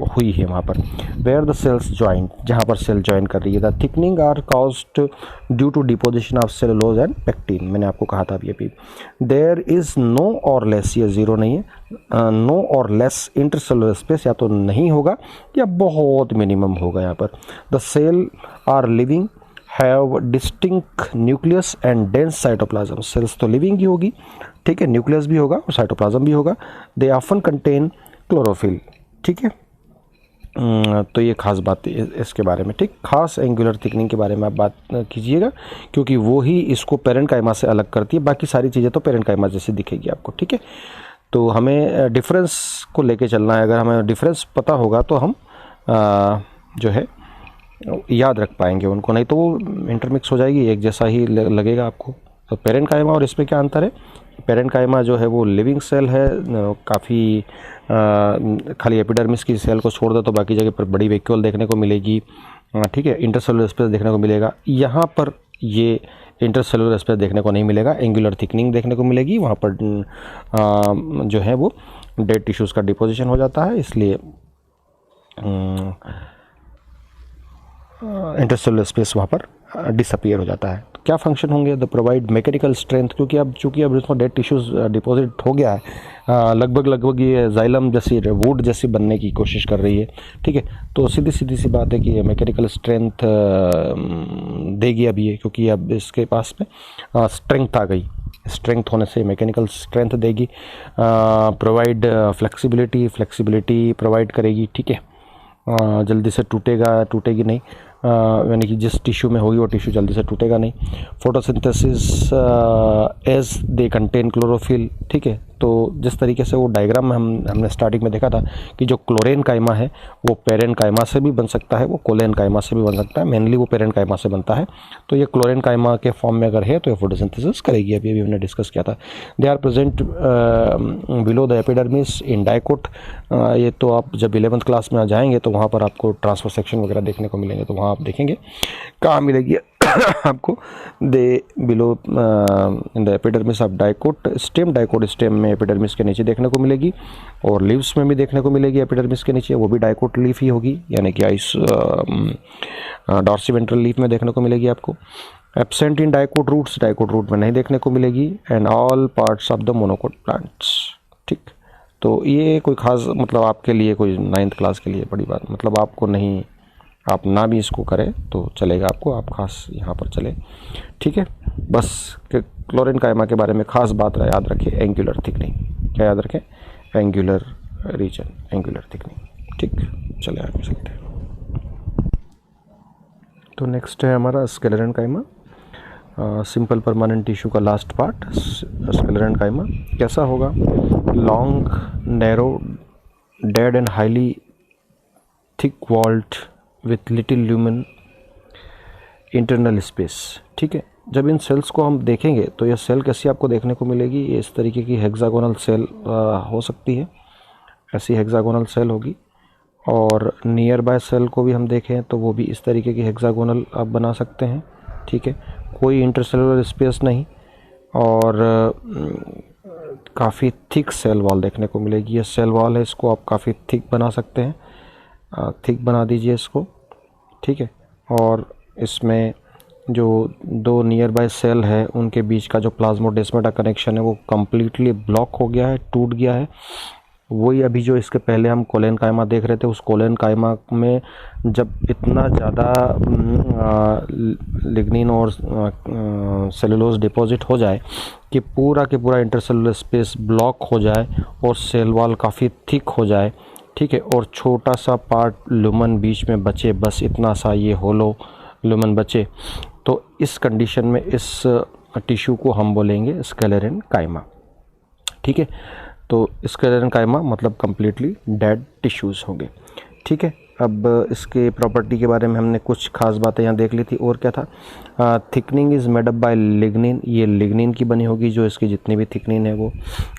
हुई है वहाँ पर। वेयर द सेल्स ज्वाइन, जहाँ पर सेल ज्वाइन कर रही है। The thickening are caused due to deposition of cellulose and pectin, मैंने आपको कहा था अभी अभी। देयर इज़ नो और लेस, ये ज़ीरो नहीं है, नो और लेस इंटरसेलुलर स्पेस, या तो नहीं होगा या बहुत मिनिमम होगा यहाँ पर। The cell are living, have distinct nucleus and dense cytoplasm, cells तो लिविंग ही होगी, ठीक है, न्यूक्लियस भी होगा और साइटोप्लाज्म भी होगा। दे ऑफन कंटेन क्लोरोफिल, ठीक है। तो ये खास बात इसके बारे में, ठीक, खास एंगुलर थिकनिंग के बारे में आप बात कीजिएगा, क्योंकि वो ही इसको पेरेन्काइमा से अलग करती है। बाकी सारी चीज़ें तो पेरेन्काइमा जैसे दिखेगी आपको, ठीक है। तो हमें डिफरेंस को लेके चलना है, अगर हमें डिफरेंस पता होगा तो हम जो है याद रख पाएंगे उनको, नहीं तो वो इंटरमिक्स हो जाएगी, एक जैसा ही लगेगा आपको। तो पेरेन्काइमा और इसमें क्या अंतर है? पेरेन्काइमा जो है वो लिविंग सेल है, काफ़ी खाली एपिडर्मिस की सेल को छोड़ दो तो बाकी जगह पर बड़ी वैक्यूल देखने को मिलेगी, ठीक है, इंटरसेलुलर स्पेस देखने को मिलेगा। यहाँ पर ये इंटरसेलुलर स्पेस देखने को नहीं मिलेगा, एंगुलर थिकनिंग देखने को मिलेगी। वहाँ पर जो है वो डेड टिश्यूज़ का डिपोजिशन हो जाता है, इसलिए इंटरसेलुलर स्पेस वहाँ पर डिसअपियर हो जाता है। तो क्या फंक्शन होंगे? द प्रोवाइड मैकेनिकल स्ट्रेंथ, क्योंकि अब चूँकि अब इसमें डेड टिश्यूज़ डिपॉजिट हो गया है, लगभग ये जाइलम जैसी, वुड जैसी बनने की कोशिश कर रही है, ठीक है। तो सीधी सी बात है कि ये मैकेनिकल स्ट्रेंथ देगी अब ये, क्योंकि अब इसके पास में स्ट्रेंथ आ गई, स्ट्रेंथ होने से मैकेनिकल स्ट्रेंथ देगी। प्रोवाइड फ्लेक्सिबिलिटी प्रोवाइड करेगी, ठीक है। जल्दी से टूटेगी नहीं, यानी कि जिस टिश्यू में होगी वो टिश्यू जल्दी से टूटेगा नहीं। Photosynthesis as they contain chlorophyll, ठीक है। तो जिस तरीके से वो डायग्राम में हमने स्टार्टिंग में देखा था कि जो क्लोरेनकाइमा है वो पेरेन्काइमा से भी बन सकता है, वो कोलेनकाइमा से भी बन सकता है, मेनली वो पेरेन्काइमा से बनता है। तो ये क्लोरेनकाइमा के फॉर्म में अगर है तो ये फोटोसिंथेसिस करेगी, अभी हमने डिस्कस किया था। They are present below the epidermis in dicot, ये तो आप जब 11th क्लास में आ जाएंगे तो वहाँ पर आपको ट्रांसफर सेक्शन वगैरह देखने को मिलेंगे, तो वहाँ आप देखेंगे कहाँ मिलेगी आपको। They below in the epidermis of dicot stem, dicot stem में एपिडर्मिस के नीचे देखने को मिलेगी, और लीव्स में भी देखने को मिलेगी एपिडर्मिस के नीचे, वो भी डाइकोट लीफ ही होगी, यानी कि आइस डॉर्सिवेंट्रल लीफ में देखने को मिलेगी आपको। Absent in dicot roots, dicot root में नहीं देखने को मिलेगी। And all parts of the monocot plants, ठीक। तो ये कोई खास मतलब आपके लिए, कोई 9th क्लास के लिए बड़ी बात, मतलब आपको नहीं, आप ना भी इसको करें तो चलेगा आपको, आप खास यहाँ पर चले, ठीक है। बस क्लोरेनकाइमा के बारे में खास बात याद रखें, एंगुलर थिकनिंग, क्या याद रखें? एंगुलर रीजन, एंगुलर थिकनिंग, ठीक। चले आगे चलते हैं। तो नेक्स्ट है हमारा स्क्लेरेनकाइमा, सिंपल परमानेंट टिश्यू का लास्ट पार्ट। स्क्लेरेनकाइमा कैसा होगा? Long, narrow, dead and highly thick walled with little lumen internal space, ठीक है। जब इन सेल्स को हम देखेंगे तो यह सेल कैसी आपको देखने को मिलेगी? ये इस तरीके की हेक्सागोनल सेल हो सकती है, ऐसी हेक्सागोनल सेल होगी। और नियर बाय सेल को भी हम देखें तो वो भी इस तरीके की हेक्सागोनल आप बना सकते हैं, ठीक है। कोई इंटरसेलुलर स्पेस नहीं, और काफ़ी थिक सेल वॉल देखने को मिलेगी। ये सेल वॉल है, इसको आप काफ़ी थिक बना सकते हैं, थिक बना दीजिए इसको, ठीक है। और इसमें जो दो नियर बाय सेल है उनके बीच का जो प्लाज्मोडेस्माटा कनेक्शन है वो कम्प्लीटली ब्लॉक हो गया है, टूट गया है, वही अभी जो इसके पहले हम कोलेन कायमा देख रहे थे, उस कोलेन कायमा में जब इतना ज़्यादा लिग्निन और सेलुलोज डिपॉजिट हो जाए कि पूरा के पूरा इंटरसेलुलर स्पेस ब्लॉक हो जाए और सेल वॉल काफ़ी थिक हो जाए, ठीक है, और छोटा सा पार्ट लुमन बीच में बचे, बस इतना सा ये होलो लुमन बचे, तो इस कंडीशन में इस टिश्यू को हम बोलेंगे स्क्लेरेन कायमा, ठीक है। तो स्क्लेरेन कायमा मतलब कम्प्लीटली डेड टिश्यूज़ होंगे, ठीक है। अब इसके प्रॉपर्टी के बारे में हमने कुछ खास बातें यहाँ देख ली थी। और क्या था, thickening is made up by lignin, ये लिग्निन की बनी होगी जो इसकी जितनी भी थिकनिन है वो,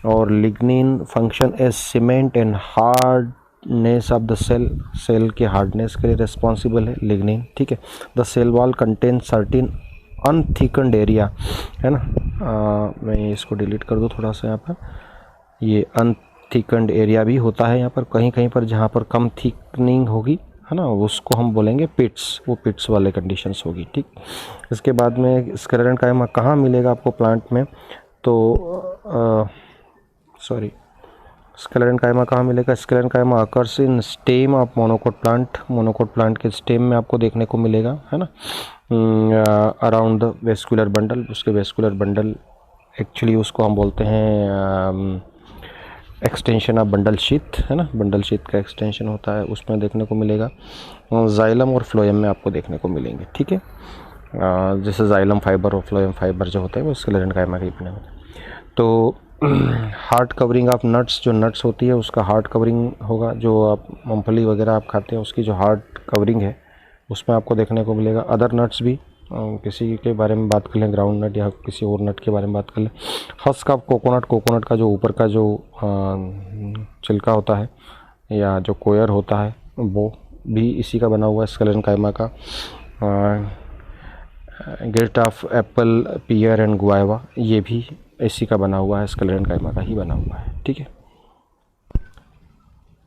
और lignin function as cement and hardness of the cell, cell के हार्डनेस के लिए रिस्पॉन्सिबल है लिग्निन, ठीक है। The cell wall contain certain unthickened area, है ना। मैं इसको डिलीट कर दूँ थोड़ा सा, यहाँ पर ये अनथिकन्ड एरिया भी होता है यहाँ पर, कहीं कहीं पर जहाँ पर कम थिकनिंग होगी, है ना, उसको हम बोलेंगे पिट्स, वो पिट्स वाले कंडीशंस होगी, ठीक। इसके बाद में स्क्लेरेन कायमा कहाँ मिलेगा आपको प्लांट में, तो स्क्लेरेन कायमा कहाँ मिलेगा, स्क्लेरेन कायमा occurs in stem of monocot plant, monocot plant के स्टेम में आपको देखने को मिलेगा, है ना, अराउंड द वेस्कुलर बंडल, उसके वेस्कुलर बंडल, एक्चुअली उसको हम बोलते हैं एक्सटेंशन ऑफ बंडल शीथ, है ना, बंडल शीथ का एक्सटेंशन होता है, उसमें देखने को मिलेगा। जाइलम और फ्लोएम में आपको देखने को मिलेंगे, ठीक है। जैसे जाइलम फाइबर और फ्लोएम फाइबर जो होते हैं वो स्क्लेरेन कायमा के बने होते हैं। तो हार्ड कवरिंग ऑफ नट्स, जो नट्स होती है उसका हार्ड कवरिंग होगा, जो आप मूंगफली वगैरह आप खाते हैं उसकी जो हार्ड कवरिंग है उसमें आपको देखने को मिलेगा। अदर नट्स भी, किसी के बारे में बात कर लें, ग्राउंड नट या किसी और नट के बारे में बात कर लें, हस्क ऑफ कोकोनट, कोकोनट का जो ऊपर का जो छिलका होता है या जो कोयर होता है वो भी इसी का बना हुआ है, स्क्लेरेन कायमा का। Grit of apple, pear and guava, ये भी इसी का बना हुआ है, स्क्लेरेन कायमा का ही बना हुआ है, ठीक है।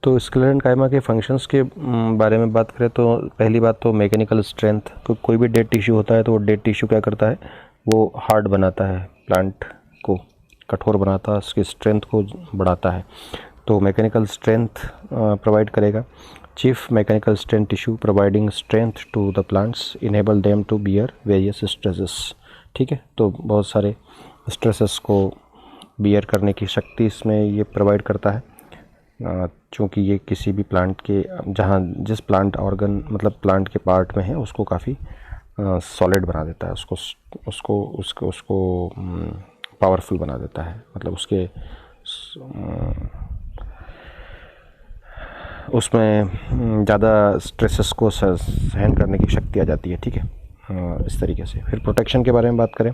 तो स्क्लेरेन कायमा के फंक्शंस के बारे में बात करें तो पहली बात तो मैकेनिकल स्ट्रेंथ, कोई भी डेड टिश्यू होता है तो वो डेड टिश्यू क्या करता है, वो हार्ड बनाता है, प्लांट को कठोर बनाता है, उसकी स्ट्रेंथ को बढ़ाता है, तो मैकेनिकल स्ट्रेंथ प्रोवाइड करेगा। Chief mechanical strength tissue providing strength to the plants enable them to bear various stresses, ठीक है। तो बहुत सारे स्ट्रेसेस को बियर करने की शक्ति इसमें ये प्रोवाइड करता है, चूँकि ये किसी भी प्लांट के जहाँ जिस प्लांट ऑर्गन मतलब प्लांट के पार्ट में है उसको काफ़ी सॉलिड बना देता है, उसको पावरफुल बना देता है, मतलब उसमें ज़्यादा स्ट्रेसेस को सहन करने की शक्ति आ जाती है, ठीक है, इस तरीके से। फिर प्रोटेक्शन के बारे में बात करें,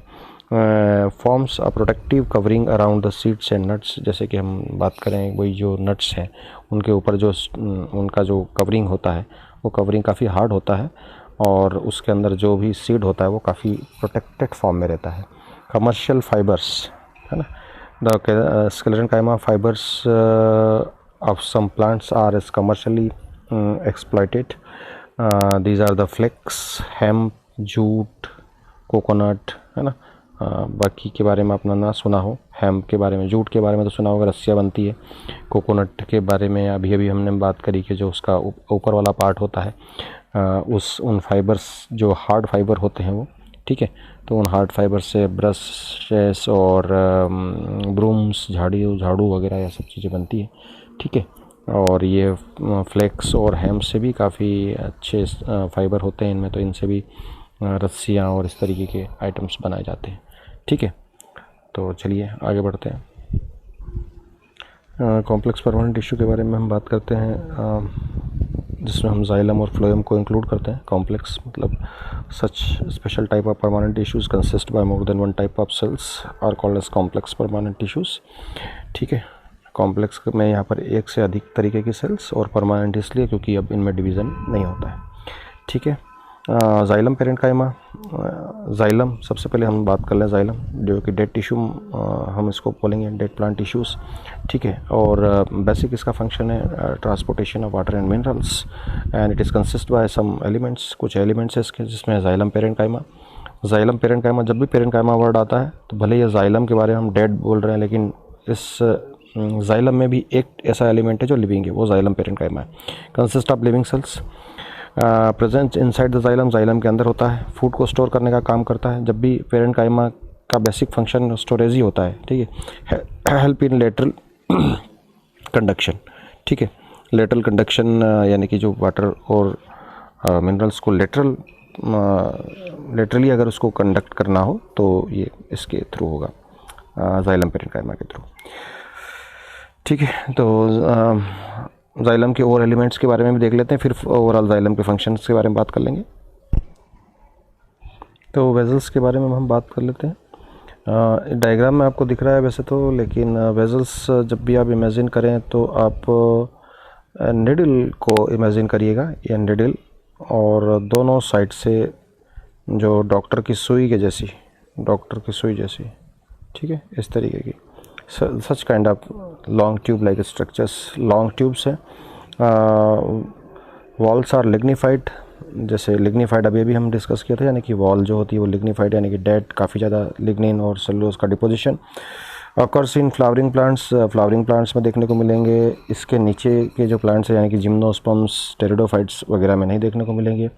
forms a protective covering around the seeds and nuts, जैसे कि हम बात करें वही जो नट्स हैं उनके ऊपर जो उनका जो कवरिंग होता है वो कवरिंग काफ़ी हार्ड होता है और उसके अंदर जो भी सीड होता है वो काफ़ी प्रोटेक्टेड फॉर्म में रहता है। कमर्शियल फाइबर्स, है ना, द स्क्लेरेन कायमा fibres of some plants are as commercially exploited. These are the flax, hemp, jute, coconut, है ना। बाकी के बारे में आपने ना सुना हो, हेम्प के बारे में, जूट के बारे में तो सुना होगा, रस्सियाँ बनती है। कोकोनट के बारे में अभी अभी हमने बात करी कि जो उसका ऊपर वाला पार्ट होता है उन फाइबर्स जो हार्ड फाइबर होते हैं वो, ठीक है, तो उन हार्ड फाइबर से ब्रशेस और ब्रूम्स, झाड़ू वगैरह ये सब चीज़ें बनती है, ठीक है। और ये फ्लेक्स और हेम्प से भी काफ़ी अच्छे फाइबर होते हैं इनमें, तो इनसे भी रस्सियाँ और इस तरीके के आइटम्स बनाए जाते हैं, ठीक है। तो चलिए आगे बढ़ते हैं। कॉम्प्लेक्स परमानेंट टिश्यू के बारे में हम बात करते हैं, जिसमें हम जाइलम और फ्लोएम को इंक्लूड करते हैं। कॉम्प्लेक्स मतलब such special type of permanent tissues consist by more than one type of cells are called as complex permanent tissues, ठीक है। कॉम्प्लेक्स में यहाँ पर एक से अधिक तरीके की सेल्स, और परमानेंट इसलिए क्योंकि अब इनमें डिवीज़न नहीं होता है, ठीक है। जाइलम पेरेन्काइमा, जाइलम सबसे पहले हम बात कर लें, जाइलम जो कि डेड टिश्यू हम इसको बोलेंगे, डेड प्लांट टिश्यूज़, ठीक है। और बेसिक इसका फंक्शन है transportation of water and minerals and it is consist by some elements, कुछ एलिमेंट्स है इसके, जिसमें जाइलम पेरेन्काइमा। जाइलम पेरेन्काइमा, जब भी पेरेन्काइमा वर्ड आता है तो भले ये जाइलम के बारे में हम डेड बोल रहे हैं, लेकिन इस जाइलम में भी एक ऐसा एलिमेंट है जो लिविंग है, वो जाइलम पेरेन्काइमा है। Consist of living cells present inside the xylem, xylem के अंदर होता है, फूड को स्टोर करने का काम करता है। जब भी पेरेन्काइमा का बेसिक फंक्शन स्टोरेज ही होता है, ठीक है, हेल्प इन लेटरल कंडक्शन, ठीक है, लेटरल कंडक्शन यानी कि जो वाटर और मिनरल्स को लेटरली अगर उसको कंडक्ट करना हो तो ये इसके थ्रू होगा, जाइलम पेरेन्काइमा के थ्रू, ठीक है। तो जाइलम के और एलिमेंट्स के बारे में भी देख लेते हैं, फिर ओवरऑल जाइलम के फंक्शंस के बारे में बात कर लेंगे। तो वेजल्स के बारे में हम बात कर लेते हैं। डायग्राम में आपको दिख रहा है वैसे तो, लेकिन वेजल्स जब भी आप इमेजिन करें तो आप निडल को इमेजिन करिएगा, या निडल, और दोनों साइड से जो डॉक्टर की सुई जैसी, ठीक है, इस तरीके की सच kind of long tube like structures, long tubes हैं। वॉल्स आर लिग्निफाइड, जैसे लिग्निफाइड अभी हम डिस्कस किया था, यानी कि वॉल जो होती है वो लिग्निफाइड, यानी कि डेड, काफ़ी ज़्यादा लिग्निन और सेलुलोज का deposition. Occurs in flowering plants, flowering plants में देखने को मिलेंगे। इसके नीचे के जो प्लांट्स हैं यानी कि जिम्नोस्पर्म्स, टेरिडोफाइट्स वगैरह में नहीं देखने को मिलेंगे।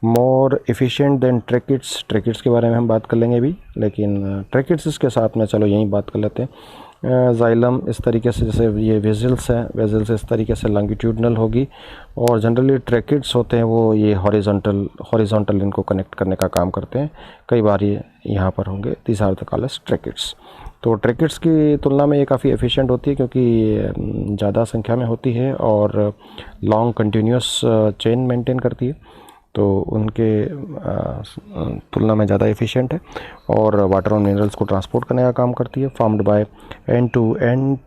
More efficient then tracheids, tracheids के बारे में हम बात कर लेंगे अभी, लेकिन ट्रैकिड्स के साथ में चलो यहीं बात कर लेते हैं। जाइलम इस तरीके से, जैसे ये वेजल्स हैं, वेजल्स इस तरीके से लॉन्गिट्यूडनल होगी, और जनरली ट्रैकिड्स होते हैं वो ये हॉरिजॉन्टल इनको कनेक्ट करने का काम करते हैं। कई बार ये यहाँ पर होंगे, these are the called tracheids. तो ट्रैकिड्स की तुलना में ये काफ़ी एफिशिएंट होती है क्योंकि ज़्यादा संख्या में होती है और लॉन्ग कंटिन्यूस चेन मेंटेन करती है, तो उनके तुलना में ज़्यादा एफिशिएंट है, और वाटर और मिनरल्स को ट्रांसपोर्ट करने का काम करती है। Formed by end to end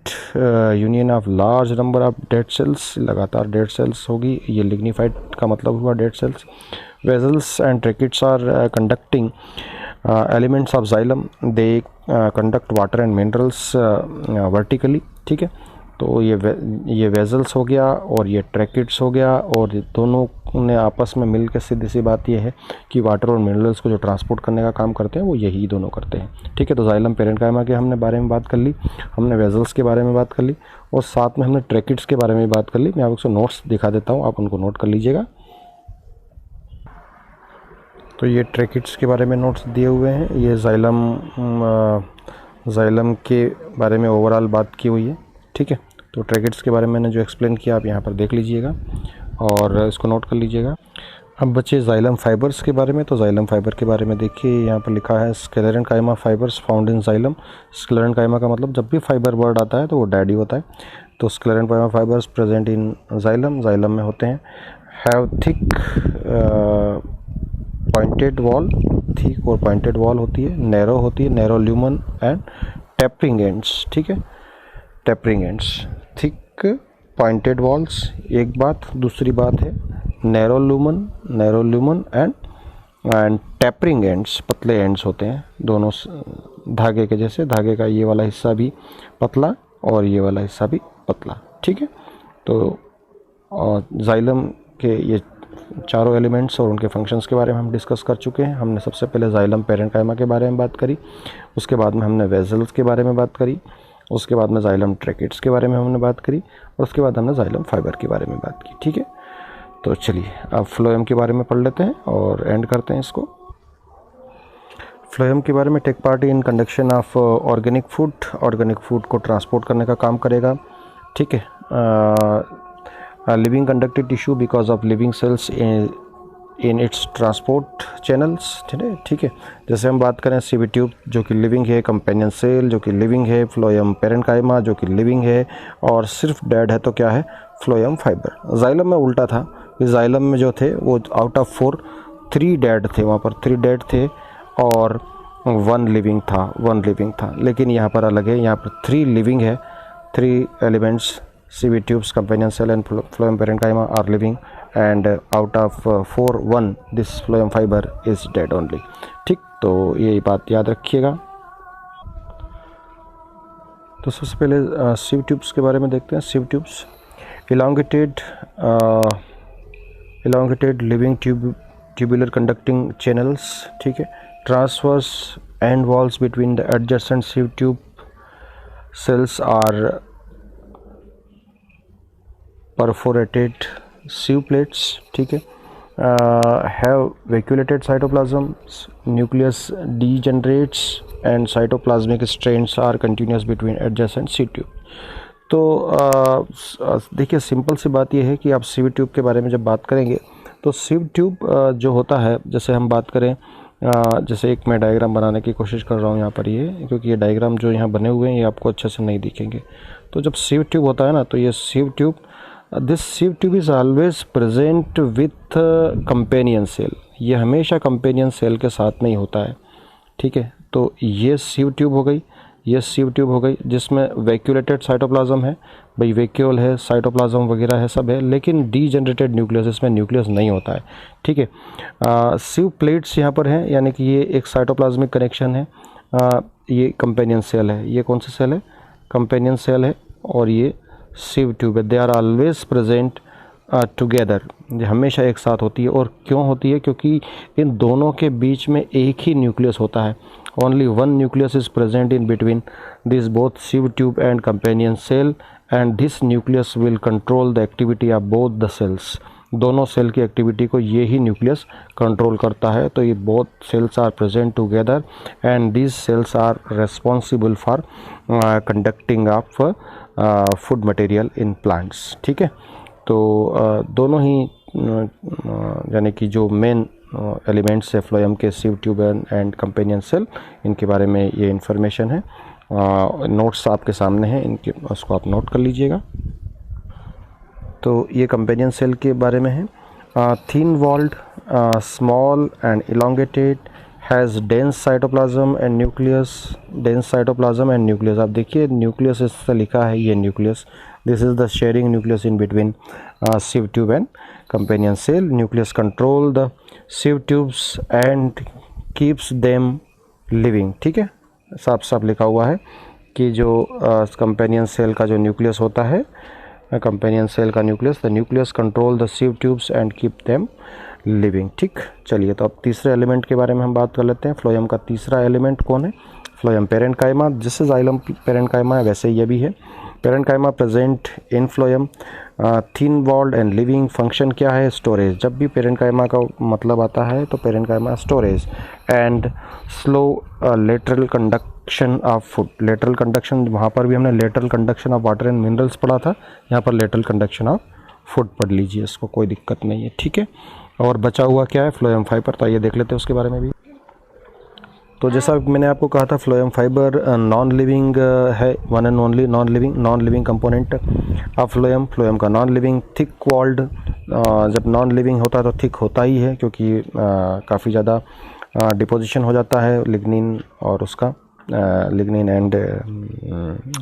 union of large number of dead cells, लगातार डेड सेल्स होगी, ये लिग्निफाइड का मतलब हुआ dead cells. Vessels and tracheids are conducting elements of xylem, they conduct water and minerals vertically, ठीक है। तो ये वेजल्स हो गया और ये ट्रैकिड्स हो गया, और दोनों ने आपस में मिल के सीधी सी बात ये है कि वाटर और मिनरल्स को जो ट्रांसपोर्ट करने का काम करते हैं वो यही दोनों करते हैं, ठीक है। तो जाइलम पेरेन्काइमा के हमने बारे में बात कर ली, हमने वेजल्स के बारे में बात कर ली, और साथ में हमने ट्रैकिड्स के बारे में बात कर ली। मैं आपको नोट्स दिखा देता हूँ, आप उनको नोट कर लीजिएगा। तो ये ट्रैकिड्स के बारे में नोट्स दिए हुए हैं, ये जाइलम के बारे में ओवरऑल बात की हुई है, ठीक है। तो ट्रैकिड्स के बारे में मैंने जो एक्सप्लेन किया आप यहाँ पर देख लीजिएगा और इसको नोट कर लीजिएगा। अब बचे जाइलम फाइबर्स के बारे में। तो जाइलम फाइबर के बारे में देखिए, यहाँ पर लिखा है sclerenchyma fibres found in xylem. Sclerenchyma का मतलब जब भी फाइबर वर्ड आता है तो वो डैडी होता है। तो sclerenchyma fibres present in xylem, xylem में होते हैं। Have thick pointed wall, thick और पॉइंटेड वॉल होती है, नैरो होती है, narrow lumen and tapering ends, ठीक है, tapering ends. Thick pointed walls एक बात, दूसरी बात है narrow lumen and tapering ends, पतले एंड्स होते हैं दोनों धागे के जैसे, धागे का ये वाला हिस्सा भी पतला और ये वाला हिस्सा भी पतला, ठीक है। तो जाइलम के ये चारों एलिमेंट्स और उनके फंक्शंस के बारे में हम डिस्कस कर चुके हैं। हमने सबसे पहले जाइलम पेरेन्काइमा के बारे में बात करी, उसके बाद में हमने वेजल्स के बारे में बात करी, उसके बाद में जाइलम ट्रैकिड्स के बारे में हमने बात करी, और उसके बाद हमने जाइलम फाइबर के बारे में बात की, ठीक है। तो चलिए अब फ्लोएम के बारे में पढ़ लेते हैं और एंड करते हैं इसको। फ्लोएम के बारे में, take part in conduction of organic food को ट्रांसपोर्ट करने का काम करेगा, ठीक है। Living conductive tissue because of living cells in its transport channels, ठीक है। जैसे हम बात करें सीवी ट्यूब जो कि लिविंग है, कंपेनियन सेल जो कि लिविंग है, फ्लोएम पेरेन्काइमा जो कि लिविंग है, और सिर्फ डेड है तो क्या है, फ्लोएम फाइबर। जाइलम में उल्टा था, जाइलम में जो थे वो आउट ऑफ 4 3 डेड थे, वहाँ पर 3 डेड थे और 1 लिविंग था, लेकिन यहाँ पर अलग है, यहाँ पर 3 लिविंग है, 3 elements CV tubes, companion cell and phloem parenchyma are living, and out of 4 1 this phloem fiber is dead only, ठीक। तो यही बात याद रखिएगा। तो सबसे पहले sieve tubes के बारे में देखते हैं। sieve tubes elongated living tubular conducting channels, ठीक है। transverse end walls between the adjacent sieve tube cells are perforated sieve plates, ठीक है, have vacuolated cytoplasms, nucleus degenerates and cytoplasmic strands are continuous between adjacent sieve tube. तो देखिए सिंपल सी बात यह है कि आप सीव ट्यूब के बारे में जब बात करेंगे तो सीव ट्यूब जो होता है, जैसे हम बात करें, जैसे एक मैं डायग्राम बनाने की कोशिश कर रहा हूँ यहाँ पर ये, क्योंकि ये डायग्राम जो यहाँ बने हुए हैं ये आपको अच्छे से नहीं दिखेंगे। तो जब सीव ट्यूब होता है ना, तो ये sieve tube, this sieve tube is always present with companion cell, ये हमेशा कंपेनियन सेल के साथ में ही होता है, ठीक है। तो ये सीव ट्यूब हो गई, ये सीव ट्यूब हो गई जिसमें वैक्यूलेटेड साइटोप्लाज्म है, भाई वैक्यूल है, साइटोप्लाज्म वगैरह है, सब है, लेकिन डीजेनरेटेड न्यूक्लियस, इसमें न्यूक्लियस नहीं होता है, ठीक है। सीव प्लेट्स यहाँ पर हैं, यानी कि ये एक साइटोप्लाज्मिक कनेक्शन है, ये कंपेनियन सेल है, ये कौन सा सेल है, कंपेनियन सेल है, और ये सीव ट्यूब है। They are always present together, ये हमेशा एक साथ होती है। और क्यों होती है, क्योंकि इन दोनों के बीच में एक ही न्यूक्लियस होता है, only one nucleus is present in between this both sieve tube and companion cell, and this nucleus will control the activity of both the cells, दोनों सेल की एक्टिविटी को ये ही न्यूक्लियस कंट्रोल करता है। तो ये both cells are present together and this cells are responsible for conducting of food material in plants, ठीक है। तो दोनों ही यानी कि जो मेन एलिमेंट्स है फ्लोएम के, sieve tube and companion cell, इनके बारे में ये इन्फॉर्मेशन है। नोट्स आपके सामने हैं, इनके उसको आप नोट कर लीजिएगा। तो ये कंपेनियन सेल के बारे में है। Thin walled, small and elongated, has dense cytoplasm and nucleus, dense cytoplasm and nucleus. आप देखिए न्यूक्लियस इससे लिखा है, ये nucleus, this is the sharing nucleus in between sieve tube and companion cell. Nucleus control the sieve tubes and keeps them living, ठीक है। साफ साफ लिखा हुआ है कि जो कंपेनियन सेल का जो न्यूक्लियस होता है, कंपेनियन सेल का nucleus, the nucleus control the sieve tubes and keep them living, ठीक। चलिए तो अब तीसरे एलिमेंट के बारे में हम बात कर लेते हैं। फ्लोएम का तीसरा एलिमेंट कौन है, फ्लोएम पेरेन्काइमा। जिससे जाइलम पेरेन्काइमा है वैसे ये भी है। Parenchyma present in phloem, thin walled and living. Function क्या है, स्टोरेज। जब भी पेरेन्काइमा का मतलब आता है तो parenchyma storage and slow lateral conduction of food. Lateral conduction, वहाँ पर भी हमने lateral conduction of water and minerals पढ़ा था, यहाँ पर लेटरल कंडक्शन ऑफ फूड पढ़ लीजिए, इसको कोई दिक्कत नहीं है, ठीक है। और बचा हुआ क्या है, फ्लोएम फाइबर, तो आइए देख लेते हैं उसके बारे में भी। तो जैसा मैंने आपको कहा था, फ्लोएम फाइबर नॉन लिविंग है, one and only non living component of phloem. Phloem का नॉन लिविंग, थिक वॉल्ड। जब नॉन लिविंग होता है तो थिक होता ही है, क्योंकि काफ़ी ज़्यादा डिपोजिशन हो जाता है लिग्निन और उसका, लिग्निन एंड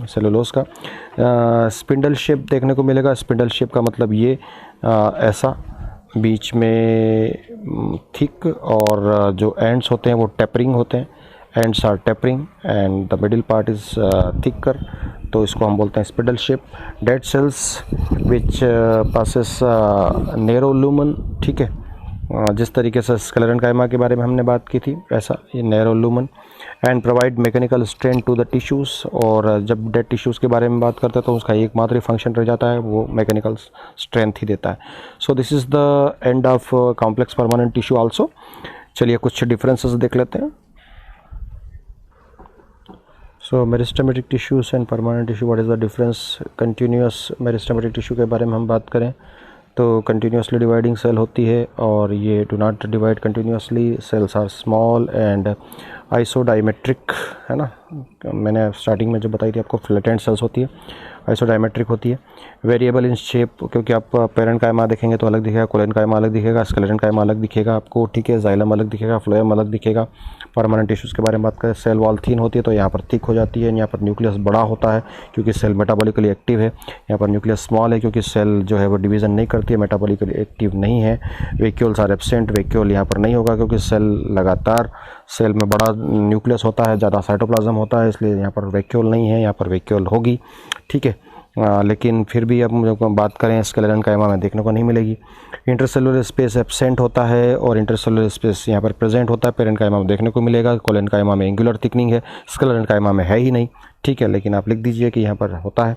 सेलुलोज का। स्पिंडल शेप देखने को मिलेगा। स्पिंडल शेप का मतलब ये ऐसा, बीच में थिक, और जो एंड्स होते हैं वो टेपरिंग होते हैं, ends are tapering and the middle part is thicker, तो इसको हम बोलते हैं spindle shape. Dead cells which passes narrow lumen, ठीक है। जिस तरीके से स्क्लेरेन्काइमा के बारे में हमने बात की थी, ऐसा ये narrow lumen. And provide mechanical strength to the tissues. और जब डेड टिश्यूज़ के बारे में बात करते हैं तो उसका एकमात्र फंक्शन रह जाता है, वो मैकेनिकल स्ट्रेंथ ही देता है। So this is the end of complex permanent tissue also. चलिए कुछ डिफरेंसेस देख लेते हैं। So meristematic tissues and permanent tissue, what is the difference. Continuous meristematic tissue के बारे में हम बात करें तो कंटिन्यूसली डिवाइडिंग सेल होती है, और ये do not divide continuously. Cells are small and isodiametric, है ना, मैंने स्टार्टिंग में जो बताई थी आपको, फ्लैटेंड सेल्स होती है, आइसोडाइमेट्रिक होती है। वेरिएबल इन शेप, क्योंकि आप पेरेन्काइमा देखेंगे तो अलग दिखेगा, कोलेन्काइमा अलग दिखेगा, स्क्लेरेन्काइमा अलग दिखेगा आपको, ठीक है। जाइलम अलग दिखेगा, फ्लोएम अलग दिखेगा। परमानेंट टिश्यूज़ के बारे में बात करें, सेल वॉल थिन होती है तो यहाँ पर थिक हो जाती है, यहाँ पर न्यूक्लियस बड़ा होता है क्योंकि सेल मेटाबॉलिकली एक्टिव है। यहाँ पर न्यूक्लियस स्मॉल है क्योंकि सेल जो है वो डिवीज़न नहीं करती है, मेटाबॉलिकली एक्टिव नहीं है। वैक्यूल्स आर एब्सेंट, वैक्यूल यहाँ पर नहीं होगा क्योंकि सेल लगातार, सेल में बड़ा न्यूक्लियस होता है, ज़्यादा साइटोप्लाज्म होता है, इसलिए यहाँ पर वैक्यूल नहीं है, यहाँ पर वैक्यूल होगी, ठीक है। लेकिन फिर भी अब जब बात करें स्क्लेरेन्काइमा में देखने को नहीं मिलेगी। इंटरसेलुलर स्पेस एब्सेंट होता है और इंटरसेलुलर स्पेस यहाँ पर प्रेजेंट होता है, पेरेन्काइमा में देखने को मिलेगा। कोलेन्काइमा में एंगुलर थिकनिंग है, स्क्लेरेन्काइमा में है ही नहीं, ठीक है। लेकिन आप लिख दीजिए कि यहाँ पर होता है,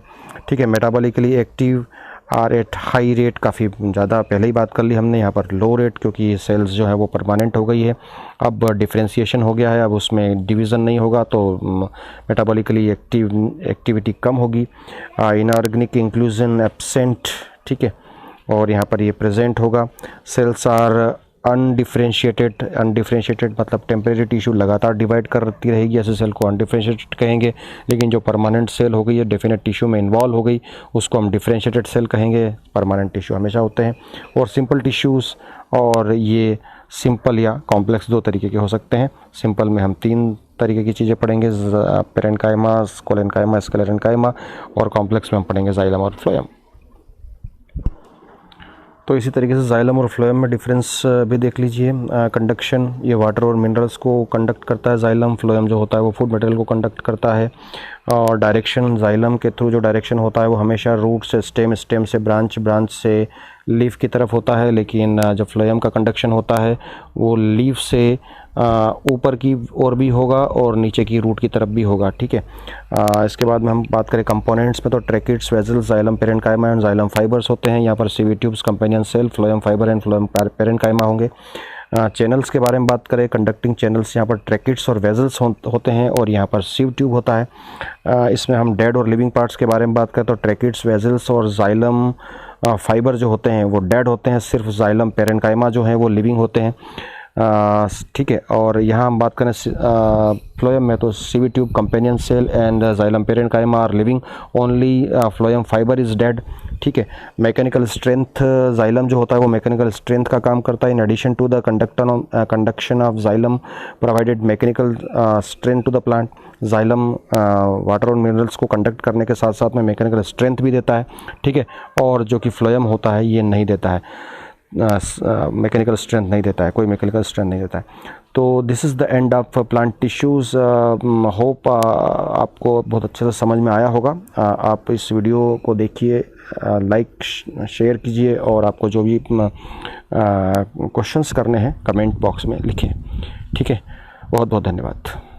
ठीक है। Metabolically active are at high rate, काफ़ी ज़्यादा पहले ही बात कर ली हमने। यहाँ पर लो रेट क्योंकि सेल्स जो है वो परमानेंट हो गई है, अब डिफ्रेंशिएशन हो गया है, अब उसमें डिवीज़न नहीं होगा तो मेटाबॉलिकली एक्टिविटी कम होगी। इनऑर्गेनिक इंक्लूजन एब्सेंट, ठीक है, और यहाँ पर ये प्रेजेंट होगा। सेल्स आर अनडिफ्रेंशिएटेड मतलब टेम्परेरी टिश्यू लगातार डिवाइड करती रहेगी, ऐसे सेल को अनडिफ्रेंशिएटेड कहेंगे। लेकिन जो परमानेंट सेल हो गई है, डेफिनेट टिश्यू में इन्वॉल्व हो गई, उसको हम डिफ्रेंशिएटेड सेल कहेंगे। परमानेंट टिश्यू हमेशा होते हैं। और सिंपल टिश्यूज़, और ये सिंपल या कॉम्प्लेक्स दो तरीके के हो सकते हैं। सिंपल में हम 3 तरीके की चीज़ें पढ़ेंगे, पेरेन्काइमा, कोलेन्काइमा, स्क्लेरेन्काइमा, और कॉम्प्लेक्स में हम पढ़ेंगे जाइलम और फ्लोएम। तो इसी तरीके से जाइलम और फ्लोएम में डिफरेंस भी देख लीजिए। कंडक्शन, ये वाटर और मिनरल्स को कंडक्ट करता है जाइलम, फ्लोएम जो होता है वो फूड मटेरियल को कंडक्ट करता है। और डायरेक्शन, जाइलम के थ्रू जो डायरेक्शन होता है वो हमेशा रूट से स्टेम, स्टेम से ब्रांच, ब्रांच से लीफ की तरफ होता है। लेकिन जब फ्लोएम का कंडक्शन होता है वो लीफ से ऊपर की ओर भी होगा और नीचे की रूट की तरफ भी होगा, ठीक है। इसके बाद में हम बात करें कंपोनेंट्स में, तो tracheids, vessels, xylem parenchyma and xylem fibres होते हैं। यहाँ पर sieve tubes, companion cell, phloem fibre and phloem parenchyma होंगे। चैनल्स के बारे में बात करें, कंडक्टिंग चैनल्स यहाँ पर ट्रैकिड्स और वेजल्स होते हैं, और यहाँ पर सीव ट्यूब होता है। इसमें हम डेड और लिविंग पार्ट्स के बारे में बात करें तो ट्रैकिड्स, वेजल्स और जाइलम फाइबर जो होते हैं वो डेड होते हैं, सिर्फ जाइलम पेरेन्काइमा जो है वो लिविंग होते हैं, ठीक है। और यहाँ हम बात करें फ्लोएम में, तो sieve tube, companion cell and xylem parenchyma are living, only phloem fibre is dead, ठीक है। मैकेनिकल स्ट्रेंथ, जाइलम जो होता है वो मैकेनिकल स्ट्रेंथ का काम करता है। In addition to the conduction of xylem provided mechanical strength to the plant. Xylem water और मिनरल्स को कंडक्ट करने के साथ साथ में मैकेनिकल स्ट्रेंथ भी देता है, ठीक है। और जो कि फ्लोएम होता है ये नहीं देता है, मैकेनिकल स्ट्रेंथ नहीं देता है, कोई मैकेनिकल स्ट्रेंथ नहीं देता है। तो this is the end of plant tissues. Hope आपको बहुत अच्छे से समझ में आया होगा। आप इस वीडियो को देखिए, लाइक शेयर कीजिए, और आपको जो भी क्वेश्चंस करने हैं कमेंट बॉक्स में लिखें, ठीक है। बहुत बहुत धन्यवाद।